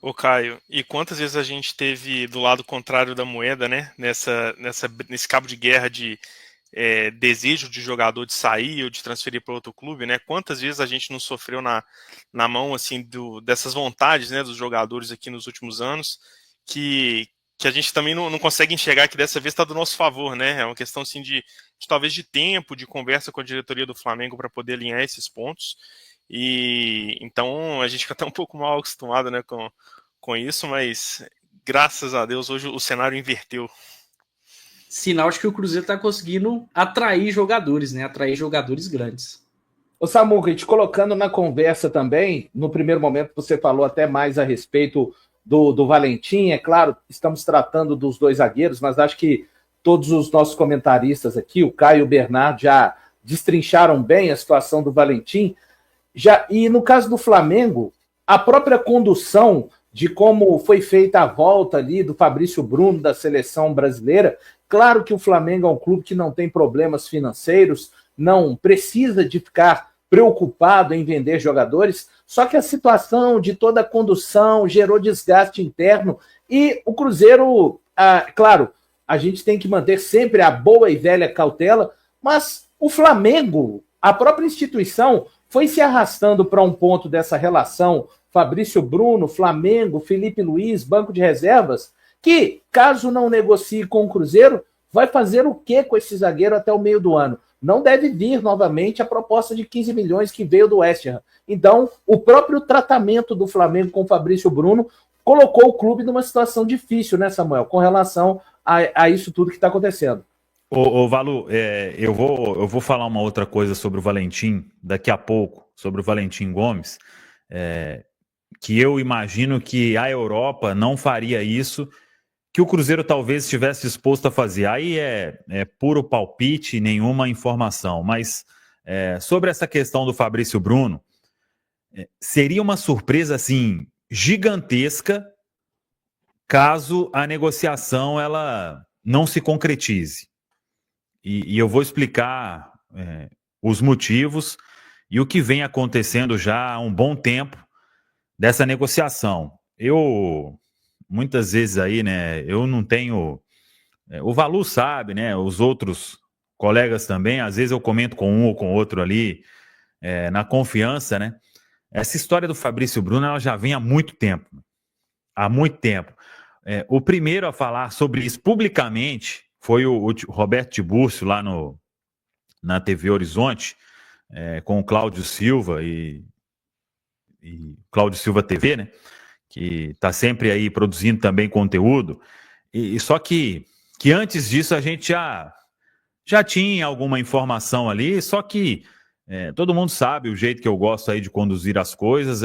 Ô Caio, e quantas vezes a gente teve do lado contrário da moeda, né? Nesse cabo de guerra de desejo de jogador de sair ou de transferir para outro clube, né? Quantas vezes a gente não sofreu na mão assim dessas vontades, né, dos jogadores aqui nos últimos anos, que a gente também não consegue enxergar que dessa vez está do nosso favor, né? É uma questão assim de talvez de tempo, de conversa com a diretoria do Flamengo para poder alinhar esses pontos. E então a gente fica até um pouco mal acostumado, né, com isso, mas graças a Deus hoje o cenário inverteu. Sinal de que o Cruzeiro está conseguindo atrair jogadores, né? Atrair jogadores grandes. Ô Samuca, te colocando na conversa também, no primeiro momento você falou até mais a respeito do Valentim, é claro, estamos tratando dos dois zagueiros, mas acho que todos os nossos comentaristas aqui, o Caio e o Bernardo, já destrincharam bem a situação do Valentim. E no caso do Flamengo, a própria condução de como foi feita a volta ali do Fabrício Bruno da seleção brasileira, claro que o Flamengo é um clube que não tem problemas financeiros, não precisa de ficar preocupado em vender jogadores, só que a situação de toda a condução gerou desgaste interno e o Cruzeiro, claro, a gente tem que manter sempre a boa e velha cautela, mas o Flamengo, a própria instituição, foi se arrastando para um ponto dessa relação Fabrício Bruno, Flamengo, Felipe Luiz, banco de reservas, que, caso não negocie com o Cruzeiro, vai fazer o quê com esse zagueiro até o meio do ano? Não deve vir novamente a proposta de 15 milhões que veio do West Ham. Então, o próprio tratamento do Flamengo com o Fabrício Bruno colocou o clube numa situação difícil, né, Samuel, com relação a isso tudo que está acontecendo. Ô Valu, eu vou falar uma outra coisa sobre o Valentim daqui a pouco, sobre o Valentim Gomes, que eu imagino que a Europa não faria isso, que o Cruzeiro talvez estivesse disposto a fazer. Aí é puro palpite, nenhuma informação. Mas sobre essa questão do Fabrício Bruno, seria uma surpresa assim gigantesca caso a negociação ela não se concretize. E eu vou explicar os motivos e o que vem acontecendo já há um bom tempo dessa negociação. Eu, muitas vezes aí, né, eu não tenho... o Valu sabe, né, os outros colegas também, às vezes eu comento com um ou com outro ali, na confiança, né. Essa história do Fabrício Bruno, ela já vem há muito tempo. Há muito tempo. O primeiro a falar sobre isso publicamente foi o Roberto Tiburcio lá na TV Horizonte, com o Cláudio Silva e Cláudio Silva TV, né? Que está sempre aí produzindo também conteúdo. E só que antes disso a gente já tinha alguma informação ali, só que todo mundo sabe o jeito que eu gosto aí de conduzir as coisas,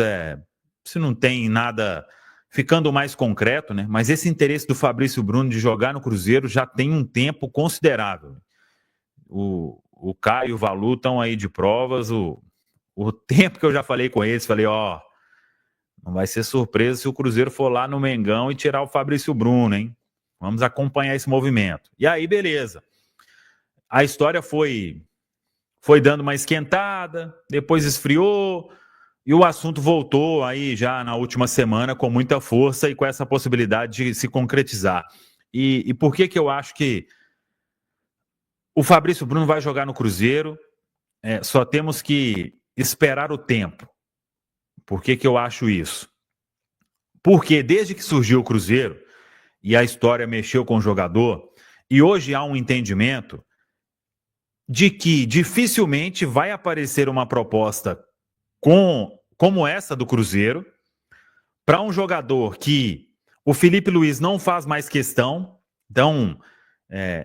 se não tem nada ficando mais concreto, né? Mas esse interesse do Fabrício Bruno de jogar no Cruzeiro já tem um tempo considerável. O Caio e o Valu estão aí de provas, o tempo que eu já falei com eles, falei, não vai ser surpresa se o Cruzeiro for lá no Mengão e tirar o Fabrício Bruno, hein? Vamos acompanhar esse movimento. E aí, beleza. A história foi dando uma esquentada, depois esfriou, e o assunto voltou aí já na última semana com muita força e com essa possibilidade de se concretizar. E por que eu acho que o Fabrício Bruno vai jogar no Cruzeiro? Só temos que esperar o tempo. Por que eu acho isso? Porque desde que surgiu o Cruzeiro e a história mexeu com o jogador, e hoje há um entendimento de que dificilmente vai aparecer uma proposta como essa do Cruzeiro para um jogador que o Felipe Luiz não faz mais questão. Então,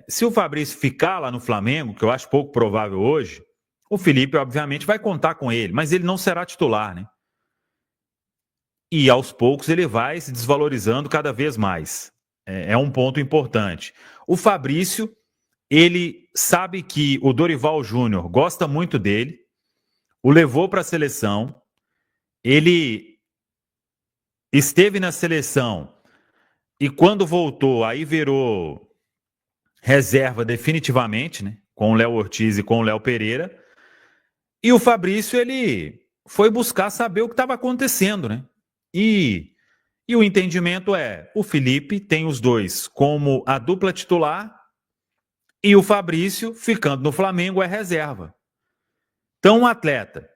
se o Fabrício ficar lá no Flamengo, que eu acho pouco provável hoje, o Felipe obviamente vai contar com ele, mas ele não será titular, né? E aos poucos ele vai se desvalorizando cada vez mais. É um ponto importante. O Fabrício, ele sabe que o Dorival Júnior gosta muito dele, o levou para a seleção, ele esteve na seleção e quando voltou, aí virou reserva definitivamente, né? Com o Léo Ortiz e com o Léo Pereira. E o Fabrício, ele foi buscar saber o que estava acontecendo, né? E o entendimento o Felipe tem os dois como a dupla titular e o Fabrício, ficando no Flamengo, é reserva. Então, um atleta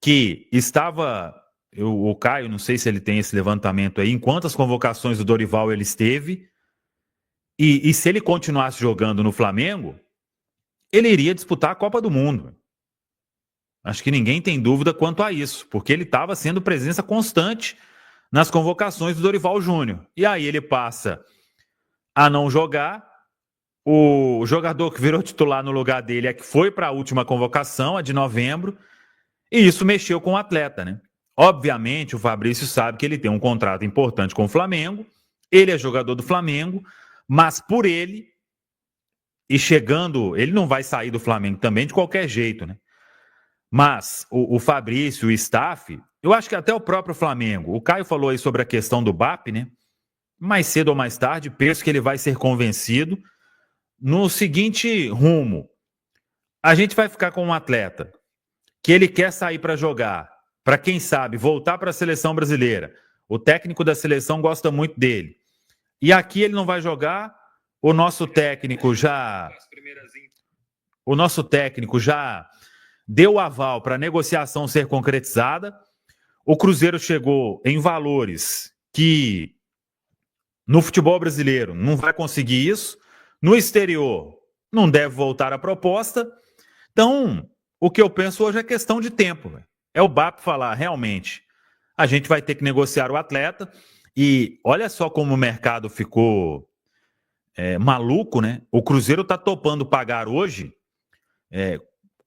que estava... O Caio, não sei se ele tem esse levantamento aí, em quantas convocações do Dorival ele esteve, e se ele continuasse jogando no Flamengo, ele iria disputar a Copa do Mundo. Acho que ninguém tem dúvida quanto a isso, porque ele estava sendo presença constante nas convocações do Dorival Júnior. E aí ele passa a não jogar. O jogador que virou titular no lugar dele é que foi para a última convocação, a de novembro, e isso mexeu com o atleta, né? Obviamente, o Fabrício sabe que ele tem um contrato importante com o Flamengo, ele é jogador do Flamengo, mas por ele, e chegando, ele não vai sair do Flamengo também de qualquer jeito, né? Mas o Fabrício, o staff, eu acho que até o próprio Flamengo, o Caio falou aí sobre a questão do BAP, né? Mais cedo ou mais tarde, penso que ele vai ser convencido no seguinte rumo: a gente vai ficar com um atleta que ele quer sair para jogar, para quem sabe voltar para a seleção brasileira. O técnico da seleção gosta muito dele. E aqui ele não vai jogar, o nosso técnico já deu o aval para a negociação ser concretizada. O Cruzeiro chegou em valores que no futebol brasileiro não vai conseguir isso. No exterior não deve voltar a proposta. Então, o que eu penso hoje é questão de tempo. É o BAP falar, realmente, a gente vai ter que negociar o atleta. E olha só como o mercado ficou maluco, né? O Cruzeiro está topando pagar hoje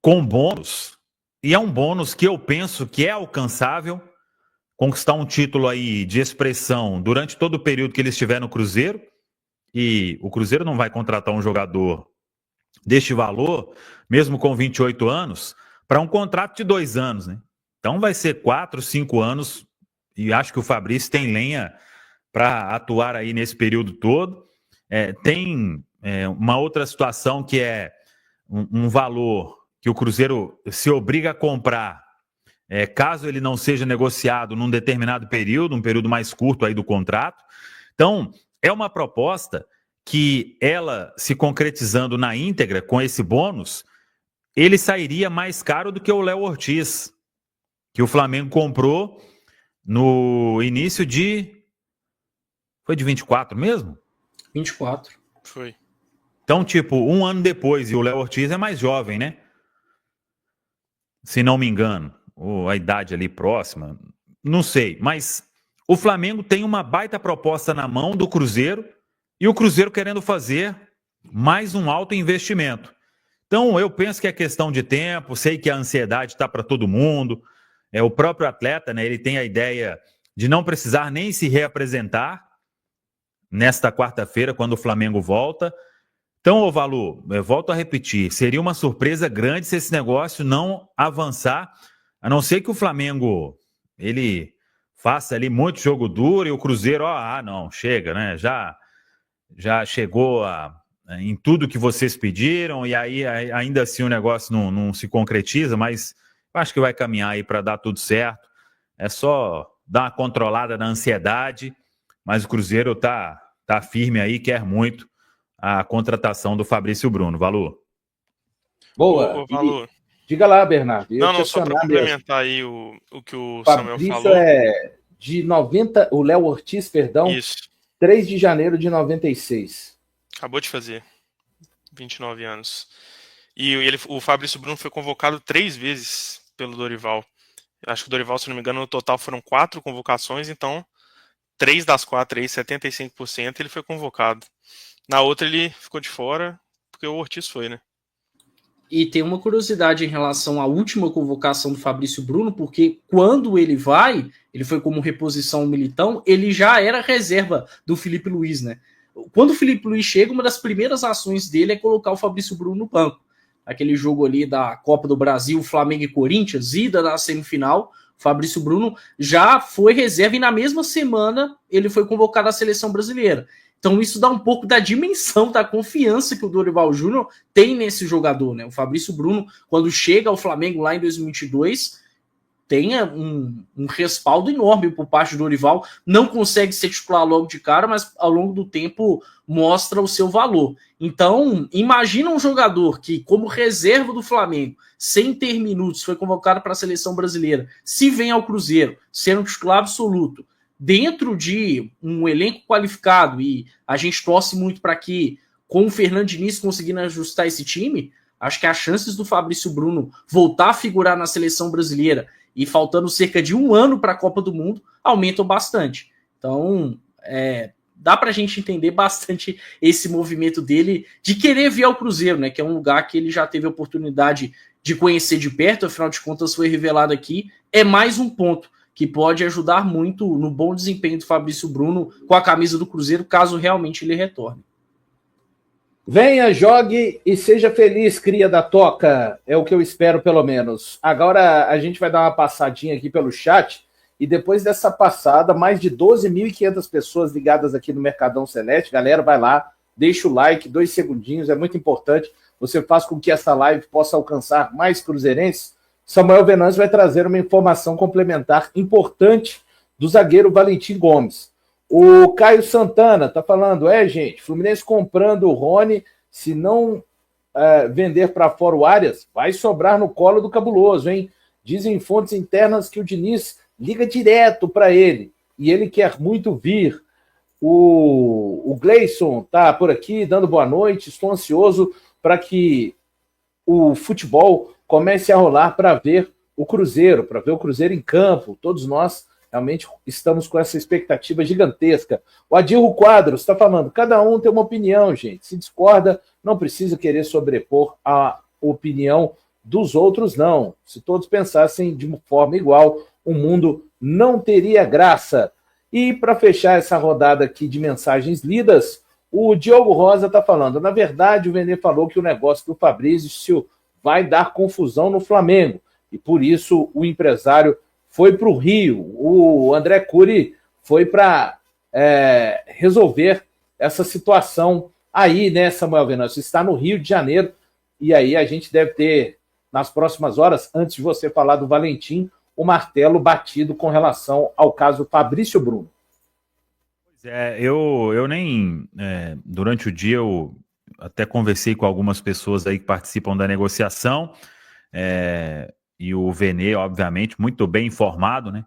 com bônus, e é um bônus que eu penso que é alcançável, conquistar um título aí de expressão durante todo o período que ele estiver no Cruzeiro, e o Cruzeiro não vai contratar um jogador deste valor, mesmo com 28 anos, para um contrato de 2 anos, né? Então vai ser 4, 5 anos, e acho que o Fabrício tem lenha para atuar aí nesse período todo. Tem uma outra situação que é um valor que o Cruzeiro se obriga a comprar, caso ele não seja negociado num determinado período, um período mais curto aí do contrato. Então, é uma proposta que ela, se concretizando na íntegra com esse bônus, ele sairia mais caro do que o Léo Ortiz, que o Flamengo comprou no início de... Foi de 24 mesmo? 24. Foi. Então, tipo, um ano depois, e o Léo Ortiz é mais jovem, né? Se não me engano, ou a idade ali próxima, não sei. Mas o Flamengo tem uma baita proposta na mão do Cruzeiro, e o Cruzeiro querendo fazer mais um alto investimento. Então, eu penso que é questão de tempo, sei que a ansiedade está para todo mundo. O próprio atleta, né, ele tem a ideia de não precisar nem se reapresentar nesta quarta-feira, quando o Flamengo volta. Então, ô Valu, eu volto a repetir, seria uma surpresa grande se esse negócio não avançar, a não ser que o Flamengo, ele faça ali muito jogo duro e o Cruzeiro, não, chega, né, já já chegou em tudo que vocês pediram, e aí ainda assim o negócio não se concretiza, mas eu acho que vai caminhar aí para dar tudo certo. É só dar uma controlada na ansiedade, mas o Cruzeiro tá firme aí, quer muito a contratação do Fabrício Bruno. Valu. Boa. Ô, Valu. Diga lá, Bernardo. Não, só para complementar aí o que o Fabrício Samuel falou. É de 90, o Léo Ortiz, perdão, Isso. 3 de janeiro de 96. Acabou de fazer 29 anos. E o Fabrício Bruno foi convocado 3 vezes pelo Dorival. Acho que o Dorival, se não me engano, no total foram 4 convocações, então 3 das 4 aí, 75%, ele foi convocado. Na outra ele ficou de fora, porque o Ortiz foi, né? E tem uma curiosidade em relação à última convocação do Fabrício Bruno, porque quando ele foi como reposição ao Militão, ele já era reserva do Felipe Luiz, né? Quando o Felipe Luiz chega, uma das primeiras ações dele é colocar o Fabrício Bruno no banco. Aquele jogo ali da Copa do Brasil, Flamengo e Corinthians, ida na semifinal, o Fabrício Bruno já foi reserva e na mesma semana ele foi convocado à seleção brasileira. Então isso dá um pouco da dimensão, da confiança que o Dorival Júnior tem nesse jogador, né? O Fabrício Bruno, quando chega ao Flamengo lá em 2022, tem um respaldo enorme por parte do Dorival. Não consegue ser titular logo de cara, mas ao longo do tempo mostra o seu valor. Então, imagina um jogador que, como reserva do Flamengo, sem ter minutos, foi convocado para a seleção brasileira, se vem ao Cruzeiro, sendo titular absoluto, dentro de um elenco qualificado, e a gente torce muito para que, com o Fernando Diniz conseguindo ajustar esse time, acho que as chances do Fabrício Bruno voltar a figurar na seleção brasileira e faltando cerca de 1 ano para a Copa do Mundo, aumentam bastante. Então, dá para a gente entender bastante esse movimento dele de querer vir ao Cruzeiro, né? Que é um lugar que ele já teve a oportunidade de conhecer de perto, afinal de contas foi revelado aqui. É mais um ponto que pode ajudar muito no bom desempenho do Fabrício Bruno com a camisa do Cruzeiro, caso realmente ele retorne. Venha, jogue e seja feliz, cria da toca. É o que eu espero, pelo menos. Agora a gente vai dar uma passadinha aqui pelo chat. E depois dessa passada, mais de 12.500 pessoas ligadas aqui no Mercadão Celeste. Galera, vai lá, deixa o like, 2 segundinhos, é muito importante. Você faz com que essa live possa alcançar mais cruzeirenses. Samuel Venâncio vai trazer uma informação complementar importante do zagueiro Valentim Gomes. O Caio Santana está falando, gente, Fluminense comprando o Rony, se não vender para fora o Arias, vai sobrar no colo do cabuloso, hein? Dizem fontes internas que o Diniz liga direto para ele, e ele quer muito vir. O Gleison está por aqui, dando boa noite, estou ansioso para que o futebol comece a rolar para ver o Cruzeiro em campo. Todos nós realmente estamos com essa expectativa gigantesca. O Adilro Quadros está falando, cada um tem uma opinião, gente. Se discorda, não precisa querer sobrepor a opinião dos outros, não. Se todos pensassem de uma forma igual, o mundo não teria graça. E para fechar essa rodada aqui de mensagens lidas, o Diogo Rosa está falando, na verdade o Vene falou que o negócio do Fabrício vai dar confusão no Flamengo, e por isso o empresário foi para o Rio, o André Cury foi para resolver essa situação aí, né, Samuel Venâncio? Está no Rio de Janeiro, e aí a gente deve ter, nas próximas horas, antes de você falar do Valentim, o martelo batido com relação ao caso Fabrício Bruno. Pois é, eu nem, durante o dia eu até conversei com algumas pessoas aí que participam da negociação, e o Vene, obviamente, muito bem informado, né?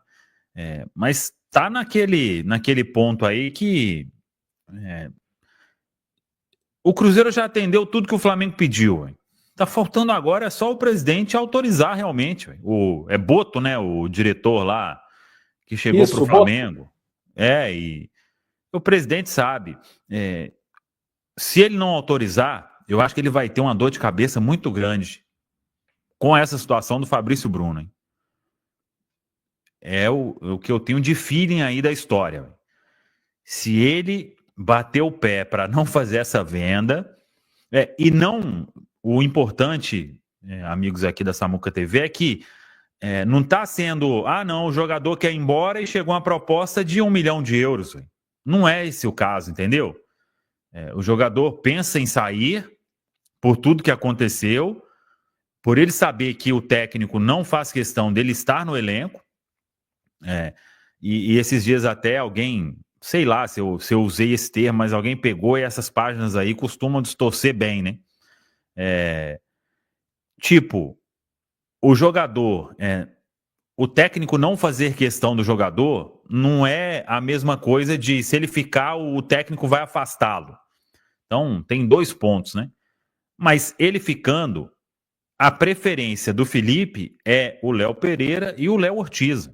Mas tá naquele ponto aí que o Cruzeiro já atendeu tudo que o Flamengo pediu, hein? Tá faltando agora é só o presidente autorizar realmente. É Boto, né? O diretor lá que chegou para o Flamengo. E o presidente sabe. Se ele não autorizar, eu acho que ele vai ter uma dor de cabeça muito grande com essa situação do Fabrício Bruno, hein? É o que eu tenho de feeling aí da história. Se ele bater o pé para não fazer essa venda, e não... O importante, amigos aqui da Samuca TV, é que não está sendo, não, o jogador quer ir embora e chegou uma proposta de 1 milhão de euros. Não é esse o caso, entendeu? O jogador pensa em sair por tudo que aconteceu, por ele saber que o técnico não faz questão dele estar no elenco. E esses dias até alguém, sei lá se eu usei esse termo, mas alguém pegou e essas páginas aí costumam distorcer bem, né? Tipo, o jogador, o técnico não fazer questão do jogador não é a mesma coisa de se ele ficar, o técnico vai afastá-lo. Então, tem 2 pontos, né? Mas ele ficando, a preferência do Felipe é o Léo Pereira e o Léo Ortiz.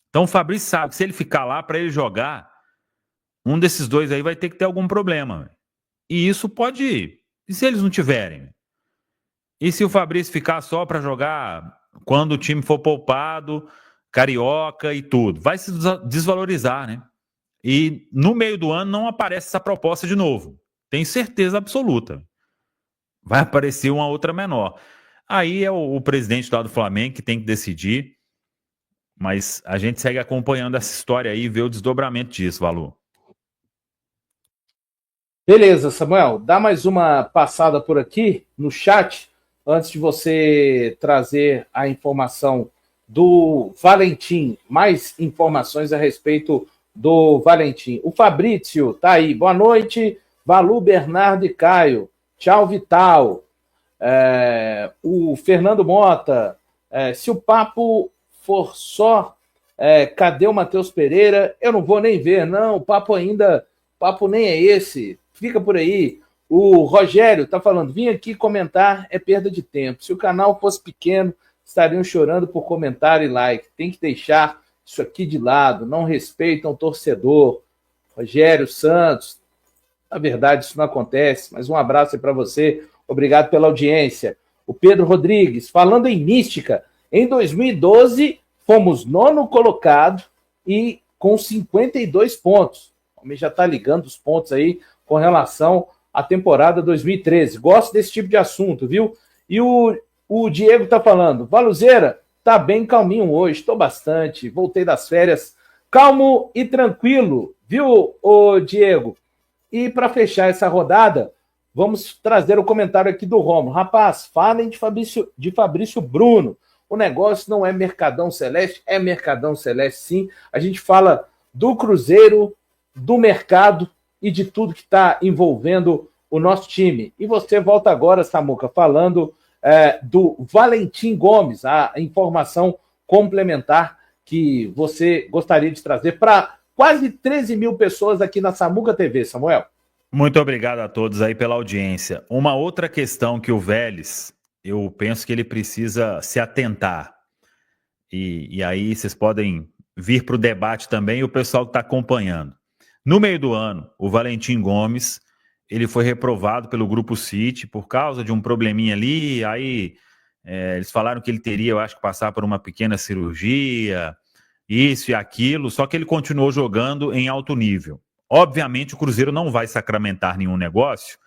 Então o Fabrício sabe que se ele ficar lá para ele jogar, um desses dois aí vai ter que ter algum problema. E isso pode ir. E se eles não tiverem? E se o Fabrício ficar só para jogar quando o time for poupado, carioca e tudo? Vai se desvalorizar, né? E no meio do ano não aparece essa proposta de novo. Tenho certeza absoluta. Vai aparecer uma outra menor. Aí é o presidente lá do Flamengo que tem que decidir. Mas a gente segue acompanhando essa história aí e vê o desdobramento disso, Valu. Beleza, Samuel. Dá mais uma passada por aqui no chat, antes de você trazer a informação do Valentim. Mais informações a respeito do Valentim. O Fabrício tá aí. Boa noite, Valu, Bernardo e Caio. Tchau, Vital. O Fernando Mota. Se o papo for só cadê o Matheus Pereira, eu não vou nem ver, não, o papo nem é esse, fica por aí. O Rogério tá falando, vim aqui comentar, é perda de tempo, se o canal fosse pequeno, estariam chorando por comentário e like, tem que deixar isso aqui de lado, não respeitam o torcedor. Rogério Santos, na verdade isso não acontece, mas um abraço aí para você, obrigado pela audiência. O Pedro Rodrigues, falando em mística, em 2012, fomos 9º colocado e com 52 pontos. O homem já está ligando os pontos aí com relação à temporada 2013. Gosto desse tipo de assunto, viu? E o Diego está falando, Valuzeira, tá bem calminho hoje, estou bastante, voltei das férias, calmo e tranquilo, viu, ô Diego? E para fechar essa rodada, vamos trazer o comentário aqui do Romulo. Rapaz, falem de Fabrício Bruno. O negócio não é Mercadão Celeste, é Mercadão Celeste sim. A gente fala do Cruzeiro, do mercado e de tudo que está envolvendo o nosso time. E você volta agora, Samuca, falando do Valentim Gomes, a informação complementar que você gostaria de trazer para quase 13 mil pessoas aqui na Samuca TV, Samuel. Muito obrigado a todos aí pela audiência. Uma outra questão que o Vélez, eu penso que ele precisa se atentar. E aí vocês podem vir para o debate também, o pessoal que está acompanhando. No meio do ano, o Valentim Gomes, ele foi reprovado pelo Grupo City por causa de um probleminha ali, aí eles falaram que ele teria, eu acho que passar por uma pequena cirurgia, isso e aquilo, só que ele continuou jogando em alto nível. Obviamente, o Cruzeiro não vai sacramentar nenhum negócio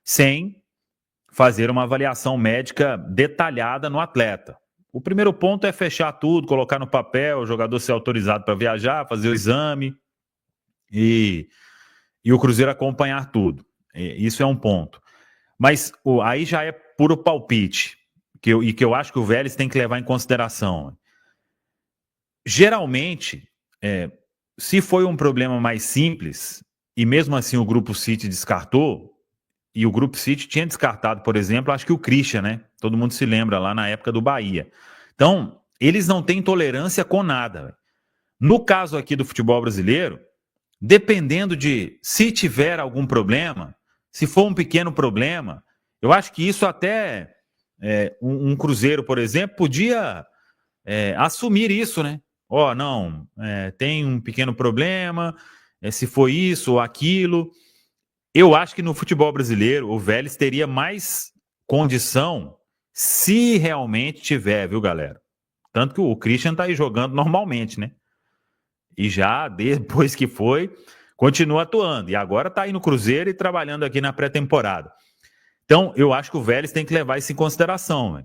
sem fazer uma avaliação médica detalhada no atleta. O primeiro ponto é fechar tudo, colocar no papel, o jogador ser autorizado para viajar, fazer o exame e o Cruzeiro acompanhar tudo. Isso é um ponto. Mas aí já é puro palpite, que eu acho que o Vélez tem que levar em consideração. Geralmente, se foi um problema mais simples, e mesmo assim o Grupo City descartou, e o Grupo City tinha descartado, por exemplo, acho que o Christian, né? Todo mundo se lembra lá na época do Bahia. Então, eles não têm tolerância com nada. No caso aqui do futebol brasileiro, dependendo de se tiver algum problema, se for um pequeno problema, eu acho que isso até um Cruzeiro, por exemplo, podia assumir isso, né? Não, tem um pequeno problema, se foi isso ou aquilo. Eu acho que no futebol brasileiro o Vélez teria mais condição se realmente tiver, viu, galera? Tanto que o Christian tá aí jogando normalmente, né? E já depois que foi, continua atuando. E agora tá aí no Cruzeiro e trabalhando aqui na pré-temporada. Então, eu acho que o Vélez tem que levar isso em consideração, né?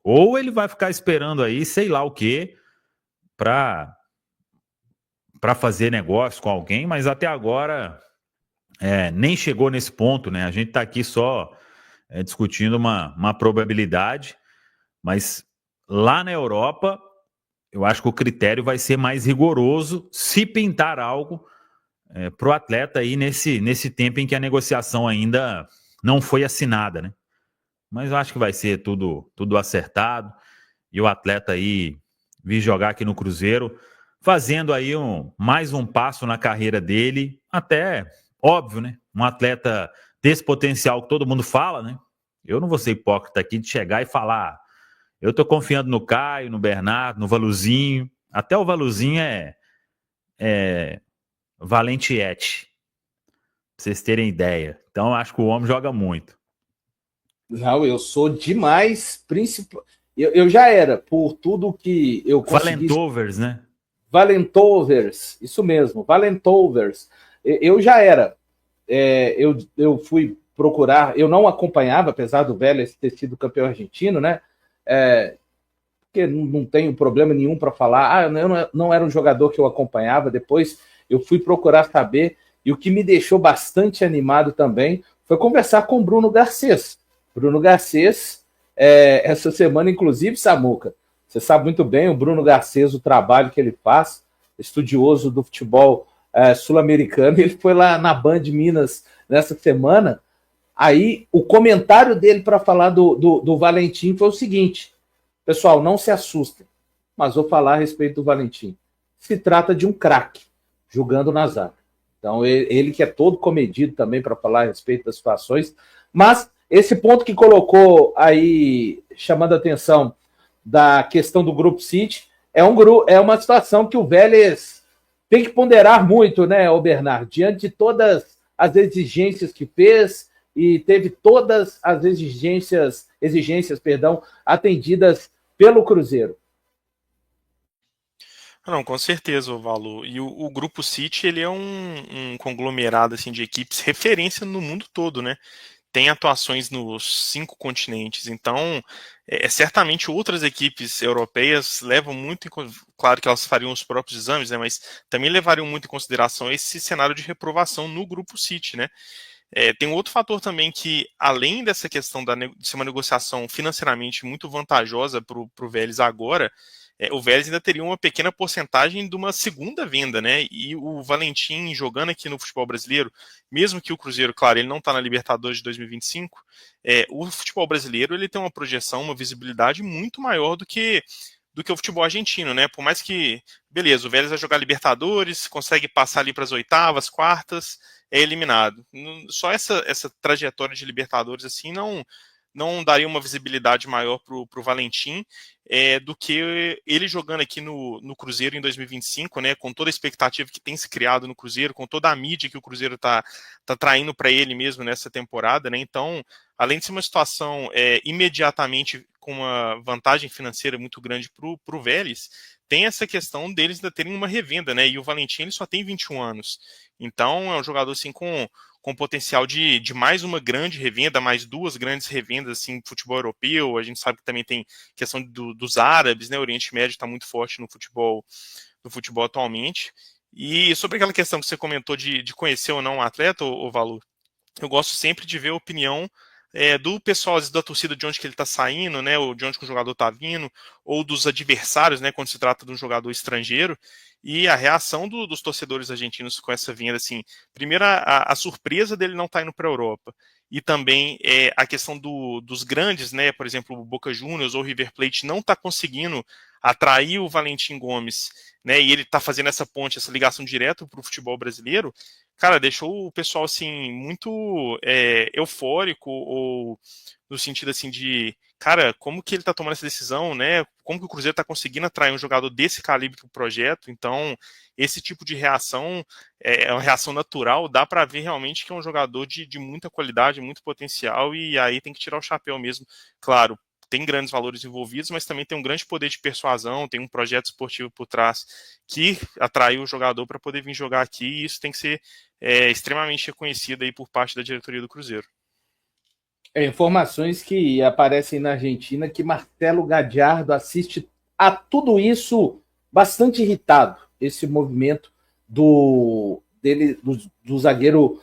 Ou ele vai ficar esperando aí, sei lá o quê, para fazer negócio com alguém, mas até agora nem chegou nesse ponto, né? A gente está aqui só discutindo uma probabilidade, mas lá na Europa, eu acho que o critério vai ser mais rigoroso se pintar algo para o atleta aí nesse tempo em que a negociação ainda não foi assinada, né? Mas eu acho que vai ser tudo acertado e o atleta aí vir jogar aqui no Cruzeiro, fazendo aí mais um passo na carreira dele, até óbvio, né? Um atleta desse potencial que todo mundo fala, né? Eu não vou ser hipócrita aqui de chegar e falar, eu tô confiando no Caio, no Bernardo, no Valuzinho, até o Valuzinho é valentiete, pra vocês terem ideia. Então eu acho que o homem joga muito. Não, eu sou demais, eu já era, por tudo que eu consegui. Valentovers, né? Valentovers, isso mesmo, Valentovers. Eu já era. Eu fui procurar, eu não acompanhava, apesar do Vélez ter sido campeão argentino, né? Porque não tenho problema nenhum para falar. Eu não era um jogador que eu acompanhava. Depois eu fui procurar saber, e o que me deixou bastante animado também foi conversar com o Bruno Garcês. Bruno Garcês, essa semana, inclusive, Samuca, você sabe muito bem, o Bruno Garcês, o trabalho que ele faz, estudioso do futebol sul-americano, ele foi lá na Band Minas nessa semana. Aí o comentário dele para falar do Valentim foi o seguinte: pessoal, não se assustem, mas vou falar a respeito do Valentim. Se trata de um craque jogando na zaga. Então, ele que é todo comedido também para falar a respeito das situações, mas esse ponto que colocou aí, chamando a atenção da questão do Grupo City, é uma situação que o Vélez tem que ponderar muito, né, o Bernardo, diante de todas as exigências que fez e teve todas as exigências, atendidas pelo Cruzeiro. Não, com certeza, Valu. E o Grupo City, ele é um conglomerado assim, de equipes referência no mundo todo, né? Tem atuações nos 5 continentes, então certamente outras equipes europeias levam muito, claro que elas fariam os próprios exames, né, mas também levariam muito em consideração esse cenário de reprovação no Grupo City, né. Tem um outro fator também que, além dessa questão de ser uma negociação financeiramente muito vantajosa para o Vélez agora, o Vélez ainda teria uma pequena porcentagem de uma segunda venda, né? E o Valentim jogando aqui no futebol brasileiro, mesmo que o Cruzeiro, claro, ele não está na Libertadores de 2025, o futebol brasileiro ele tem uma projeção, uma visibilidade muito maior do que o futebol argentino, né? Por mais que, beleza, o Vélez vai jogar Libertadores, consegue passar ali para as oitavas, quartas, é eliminado. Só essa trajetória de Libertadores assim não daria uma visibilidade maior para o Valentim do que ele jogando aqui no Cruzeiro em 2025, né, com toda a expectativa que tem se criado no Cruzeiro, com toda a mídia que o Cruzeiro tá traindo para ele mesmo nessa temporada, né, então, além de ser uma situação imediatamente com uma vantagem financeira muito grande para o Vélez, tem essa questão deles ainda terem uma revenda, né, e o Valentim ele só tem 21 anos, então é um jogador assim com potencial de mais uma grande revenda, mais 2 grandes revendas assim, no futebol europeu. A gente sabe que também tem questão dos árabes, né? O Oriente Médio está muito forte no futebol atualmente. E sobre aquela questão que você comentou de conhecer ou não um atleta, o Valu, eu gosto sempre de ver a opinião do pessoal, às vezes, da torcida, de onde que ele está saindo, né, ou de onde que o jogador está vindo, ou dos adversários, né, quando se trata de um jogador estrangeiro, e a reação dos torcedores argentinos com essa vinda, assim, primeiro a surpresa dele não estar indo para a Europa, e também a questão dos grandes, né, por exemplo, o Boca Juniors ou o River Plate não está conseguindo atrair o Valentim Gomes, né, e ele está fazendo essa ponte, essa ligação direta para o futebol brasileiro. Cara, deixou o pessoal, assim, muito eufórico, ou no sentido, assim, de, cara, como que ele tá tomando essa decisão, né? Como que o Cruzeiro tá conseguindo atrair um jogador desse calibre pro projeto? Então, esse tipo de reação uma reação natural, dá para ver realmente que é um jogador de muita qualidade, muito potencial, e aí tem que tirar o chapéu mesmo. Claro, tem grandes valores envolvidos, mas também tem um grande poder de persuasão, tem um projeto esportivo por trás que atraiu o jogador para poder vir jogar aqui, e isso tem que ser extremamente reconhecido aí por parte da diretoria do Cruzeiro. Informações que aparecem na Argentina que Marcelo Gadiardo assiste a tudo isso bastante irritado, esse movimento do zagueiro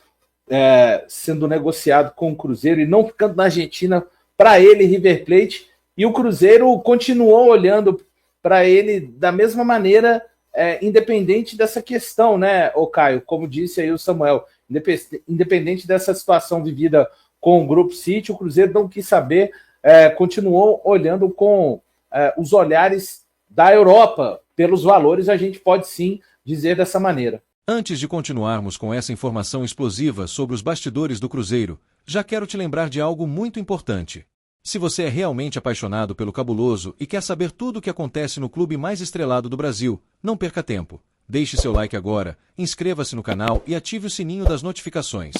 sendo negociado com o Cruzeiro e não ficando na Argentina para ele, River Plate, e o Cruzeiro continuou olhando para ele da mesma maneira, independente dessa questão, né, ô Caio? Como disse aí o Samuel, independente dessa situação vivida com o Grupo City, o Cruzeiro não quis saber, continuou olhando com os olhares da Europa. Pelos valores, a gente pode sim dizer dessa maneira. Antes de continuarmos com essa informação explosiva sobre os bastidores do Cruzeiro, já quero te lembrar de algo muito importante. Se você é realmente apaixonado pelo cabuloso e quer saber tudo o que acontece no clube mais estrelado do Brasil, não perca tempo. Deixe seu like agora, inscreva-se no canal e ative o sininho das notificações.